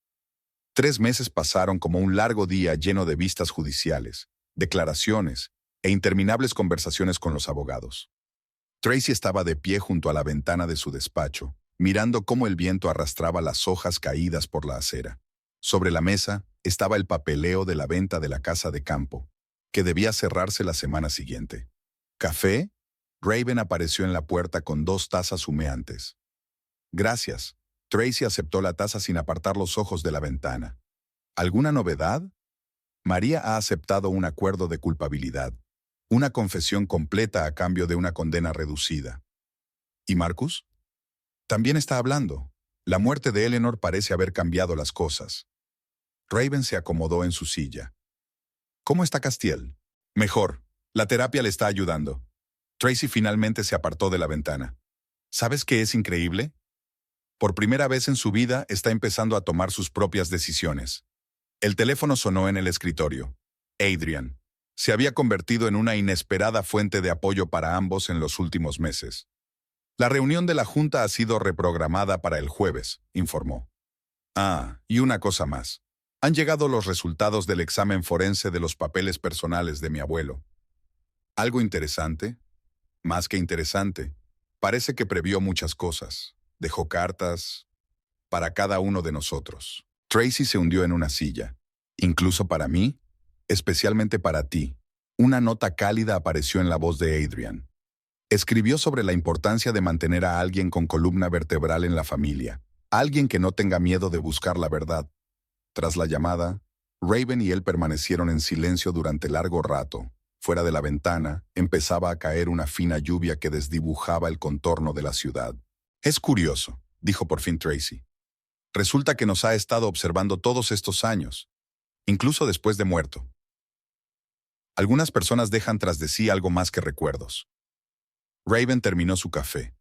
3 meses pasaron como un largo día lleno de vistas judiciales, declaraciones e interminables conversaciones con los abogados. Tracy estaba de pie junto a la ventana de su despacho, mirando cómo el viento arrastraba las hojas caídas por la acera. Sobre la mesa estaba el papeleo de la venta de la casa de campo, que debía cerrarse la semana siguiente. ¿Café? Raven apareció en la puerta con 2 tazas humeantes. Gracias. Tracy aceptó la taza sin apartar los ojos de la ventana. ¿Alguna novedad? María ha aceptado un acuerdo de culpabilidad, una confesión completa a cambio de una condena reducida. ¿Y Marcus? También está hablando. La muerte de Eleanor parece haber cambiado las cosas. Raven se acomodó en su silla. ¿Cómo está Castiel? Mejor. La terapia le está ayudando. Tracy finalmente se apartó de la ventana. ¿Sabes qué es increíble? Por primera vez en su vida está empezando a tomar sus propias decisiones. El teléfono sonó en el escritorio. Adrian. Se había convertido en una inesperada fuente de apoyo para ambos en los últimos meses. La reunión de la junta ha sido reprogramada para el jueves, informó. Ah, y una cosa más. Han llegado los resultados del examen forense de los papeles personales de mi abuelo. ¿Algo interesante? Más que interesante. Parece que previó muchas cosas. Dejó cartas para cada uno de nosotros. Tracy se hundió en una silla. Incluso para mí, especialmente para ti. Una nota cálida apareció en la voz de Adrian. Escribió sobre la importancia de mantener a alguien con columna vertebral en la familia. Alguien que no tenga miedo de buscar la verdad. Tras la llamada, Raven y él permanecieron en silencio durante largo rato. Fuera de la ventana, empezaba a caer una fina lluvia que desdibujaba el contorno de la ciudad. Es curioso, dijo por fin Tracy. Resulta que nos ha estado observando todos estos años, incluso después de muerto. Algunas personas dejan tras de sí algo más que recuerdos. Raven terminó su café.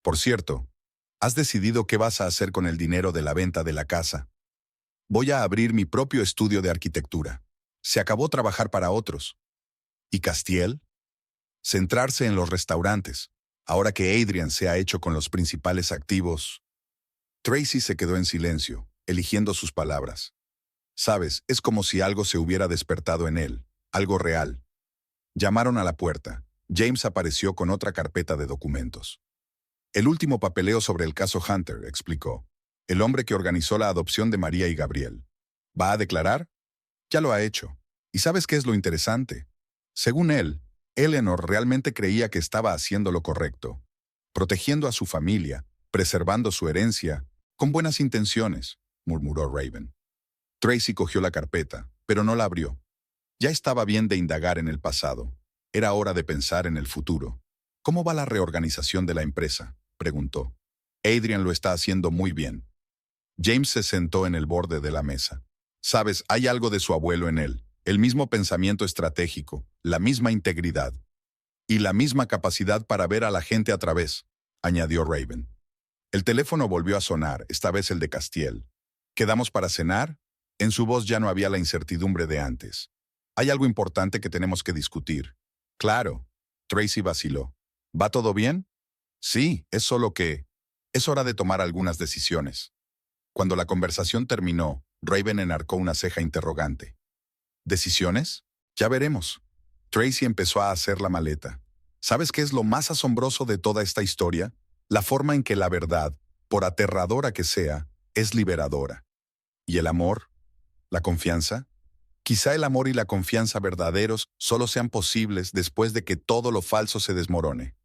Por cierto, ¿has decidido qué vas a hacer con el dinero de la venta de la casa? Voy a abrir mi propio estudio de arquitectura. Se acabó trabajar para otros. ¿Y Castiel? Centrarse en los restaurantes, ahora que Adrian se ha hecho con los principales activos. Tracy se quedó en silencio, eligiendo sus palabras. Sabes, es como si algo se hubiera despertado en él, algo real. Llamaron a la puerta. James apareció con otra carpeta de documentos. El último papeleo sobre el caso Hunter, explicó. El hombre que organizó la adopción de María y Gabriel. ¿Va a declarar? Ya lo ha hecho. ¿Y sabes qué es lo interesante? Según él, Eleanor realmente creía que estaba haciendo lo correcto, protegiendo a su familia, preservando su herencia, con buenas intenciones, murmuró Raven. Tracy cogió la carpeta, pero no la abrió. Ya estaba bien de indagar en el pasado. Era hora de pensar en el futuro. ¿Cómo va la reorganización de la empresa?, preguntó. Adrian lo está haciendo muy bien. James se sentó en el borde de la mesa. Sabes, hay algo de su abuelo en él. El mismo pensamiento estratégico, la misma integridad y la misma capacidad para ver a la gente a través, añadió Raven. El teléfono volvió a sonar, esta vez el de Castiel. ¿Quedamos para cenar? En su voz ya no había la incertidumbre de antes. Hay algo importante que tenemos que discutir. Claro. Tracy vaciló. ¿Va todo bien? Sí, es solo que es hora de tomar algunas decisiones. Cuando la conversación terminó, Raven enarcó una ceja interrogante. ¿Decisiones? Ya veremos. Tracy empezó a hacer la maleta. ¿Sabes qué es lo más asombroso de toda esta historia? La forma en que la verdad, por aterradora que sea, es liberadora. ¿Y el amor? ¿La confianza? Quizá el amor y la confianza verdaderos solo sean posibles después de que todo lo falso se desmorone.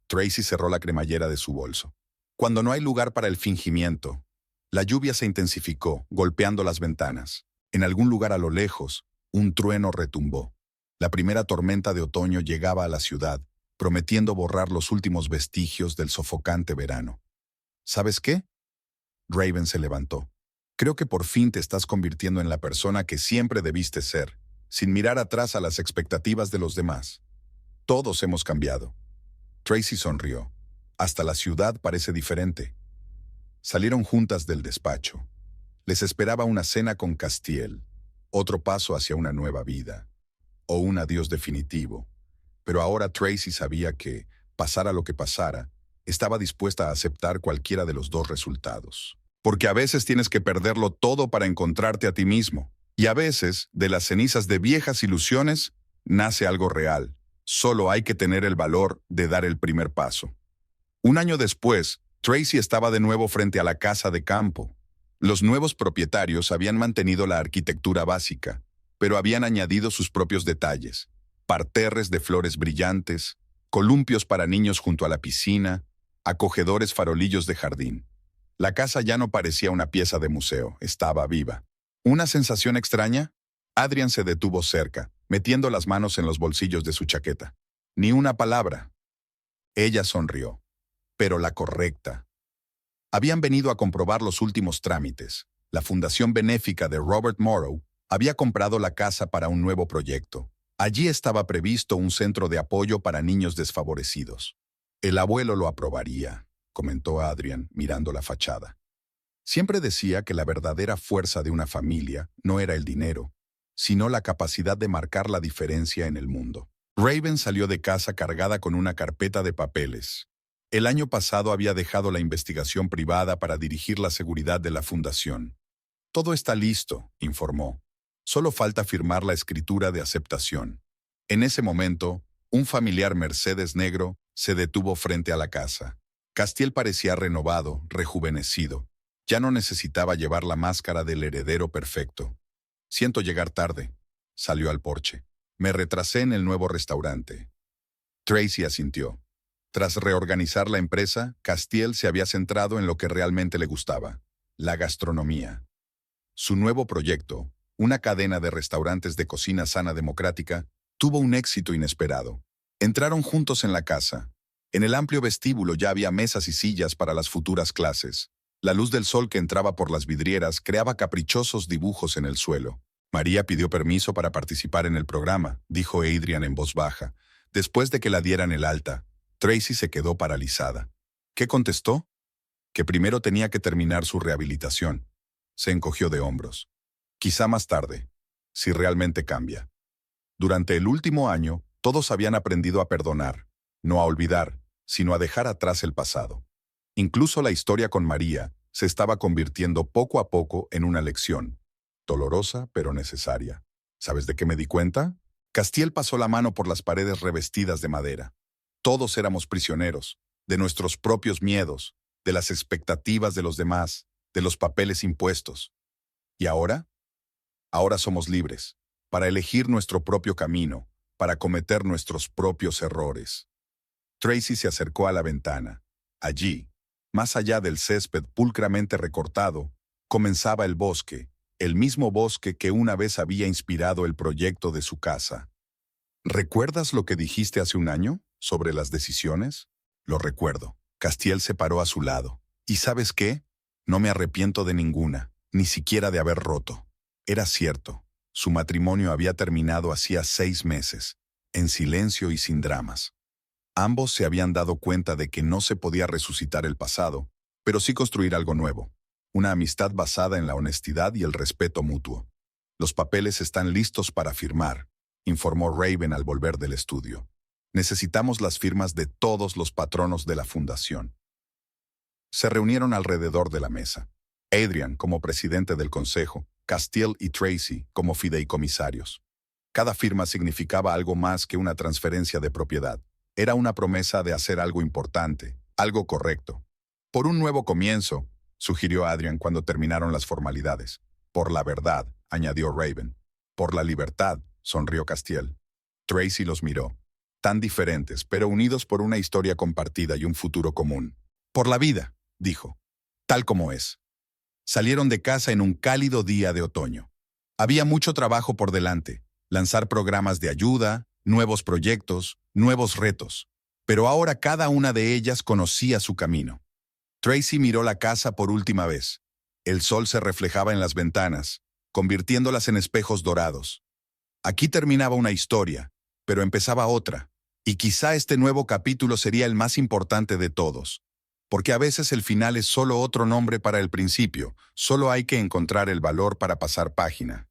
Tracy cerró la cremallera de su bolso. Cuando no hay lugar para el fingimiento, la lluvia se intensificó, golpeando las ventanas. En algún lugar a lo lejos, un trueno retumbó. La primera tormenta de otoño llegaba a la ciudad, prometiendo borrar los últimos vestigios del sofocante verano. ¿Sabes qué? Raven se levantó. Creo que por fin te estás convirtiendo en la persona que siempre debiste ser, sin mirar atrás a las expectativas de los demás. Todos hemos cambiado. Tracy sonrió. Hasta la ciudad parece diferente. Salieron juntas del despacho. Les esperaba una cena con Castiel, otro paso hacia una nueva vida, o un adiós definitivo. Pero ahora Tracy sabía que, pasara lo que pasara, estaba dispuesta a aceptar cualquiera de los dos resultados. Porque a veces tienes que perderlo todo para encontrarte a ti mismo. Y a veces, de las cenizas de viejas ilusiones, nace algo real. Solo hay que tener el valor de dar el primer paso. Un año después, Tracy estaba de nuevo frente a la casa de campo. Los nuevos propietarios habían mantenido la arquitectura básica, pero habían añadido sus propios detalles. Parterres de flores brillantes, columpios para niños junto a la piscina, acogedores farolillos de jardín. La casa ya no parecía una pieza de museo, estaba viva. ¿Una sensación extraña? Adrian se detuvo cerca, metiendo las manos en los bolsillos de su chaqueta. Ni una palabra. Ella sonrió. Pero la correcta. Habían venido a comprobar los últimos trámites. La fundación benéfica de Robert Morrow había comprado la casa para un nuevo proyecto. Allí estaba previsto un centro de apoyo para niños desfavorecidos. El abuelo lo aprobaría, comentó Adrian, mirando la fachada. Siempre decía que la verdadera fuerza de una familia no era el dinero, sino la capacidad de marcar la diferencia en el mundo. Raven salió de casa cargada con una carpeta de papeles. El año pasado había dejado la investigación privada para dirigir la seguridad de la fundación. Todo está listo, informó. Solo falta firmar la escritura de aceptación. En ese momento, un familiar Mercedes negro se detuvo frente a la casa. Castiel parecía renovado, rejuvenecido. Ya no necesitaba llevar la máscara del heredero perfecto. Siento llegar tarde. Salió al porche. Me retrasé en el nuevo restaurante. Tracy asintió. Tras reorganizar la empresa, Castiel se había centrado en lo que realmente le gustaba, la gastronomía. Su nuevo proyecto, una cadena de restaurantes de cocina sana democrática, tuvo un éxito inesperado. Entraron juntos en la casa. En el amplio vestíbulo ya había mesas y sillas para las futuras clases. La luz del sol que entraba por las vidrieras creaba caprichosos dibujos en el suelo. María pidió permiso para participar en el programa, dijo Adrian en voz baja. Después de que la dieran el alta, Tracy se quedó paralizada. ¿Qué contestó? Que primero tenía que terminar su rehabilitación. Se encogió de hombros. Quizá más tarde, si realmente cambia. Durante el último año, todos habían aprendido a perdonar, no a olvidar, sino a dejar atrás el pasado. Incluso la historia con María se estaba convirtiendo poco a poco en una lección. Dolorosa, pero necesaria. ¿Sabes de qué me di cuenta? Castiel pasó la mano por las paredes revestidas de madera. Todos éramos prisioneros, de nuestros propios miedos, de las expectativas de los demás, de los papeles impuestos. ¿Y ahora? Ahora somos libres, para elegir nuestro propio camino, para cometer nuestros propios errores. Tracy se acercó a la ventana. Allí, más allá del césped pulcramente recortado, comenzaba el bosque, el mismo bosque que una vez había inspirado el proyecto de su casa. ¿Recuerdas lo que dijiste hace un año sobre las decisiones? Lo recuerdo. Castiel se paró a su lado. ¿Y sabes qué? No me arrepiento de ninguna, ni siquiera de haber roto. Era cierto. Su matrimonio había terminado hacía 6 meses, en silencio y sin dramas. Ambos se habían dado cuenta de que no se podía resucitar el pasado, pero sí construir algo nuevo. Una amistad basada en la honestidad y el respeto mutuo. Los papeles están listos para firmar, informó Raven al volver del estudio. Necesitamos las firmas de todos los patronos de la fundación. Se reunieron alrededor de la mesa. Adrian como presidente del consejo, Castiel y Tracy como fideicomisarios. Cada firma significaba algo más que una transferencia de propiedad. Era una promesa de hacer algo importante, algo correcto. Por un nuevo comienzo, sugirió Adrian cuando terminaron las formalidades. Por la verdad, añadió Raven. Por la libertad, sonrió Castiel. Tracy los miró. Tan diferentes, pero unidos por una historia compartida y un futuro común. Por la vida, dijo. Tal como es. Salieron de casa en un cálido día de otoño. Había mucho trabajo por delante. Lanzar programas de ayuda, nuevos proyectos, nuevos retos. Pero ahora cada una de ellas conocía su camino. Tracy miró la casa por última vez. El sol se reflejaba en las ventanas, convirtiéndolas en espejos dorados. Aquí terminaba una historia, pero empezaba otra. Y quizá este nuevo capítulo sería el más importante de todos. Porque a veces el final es solo otro nombre para el principio. Solo hay que encontrar el valor para pasar página.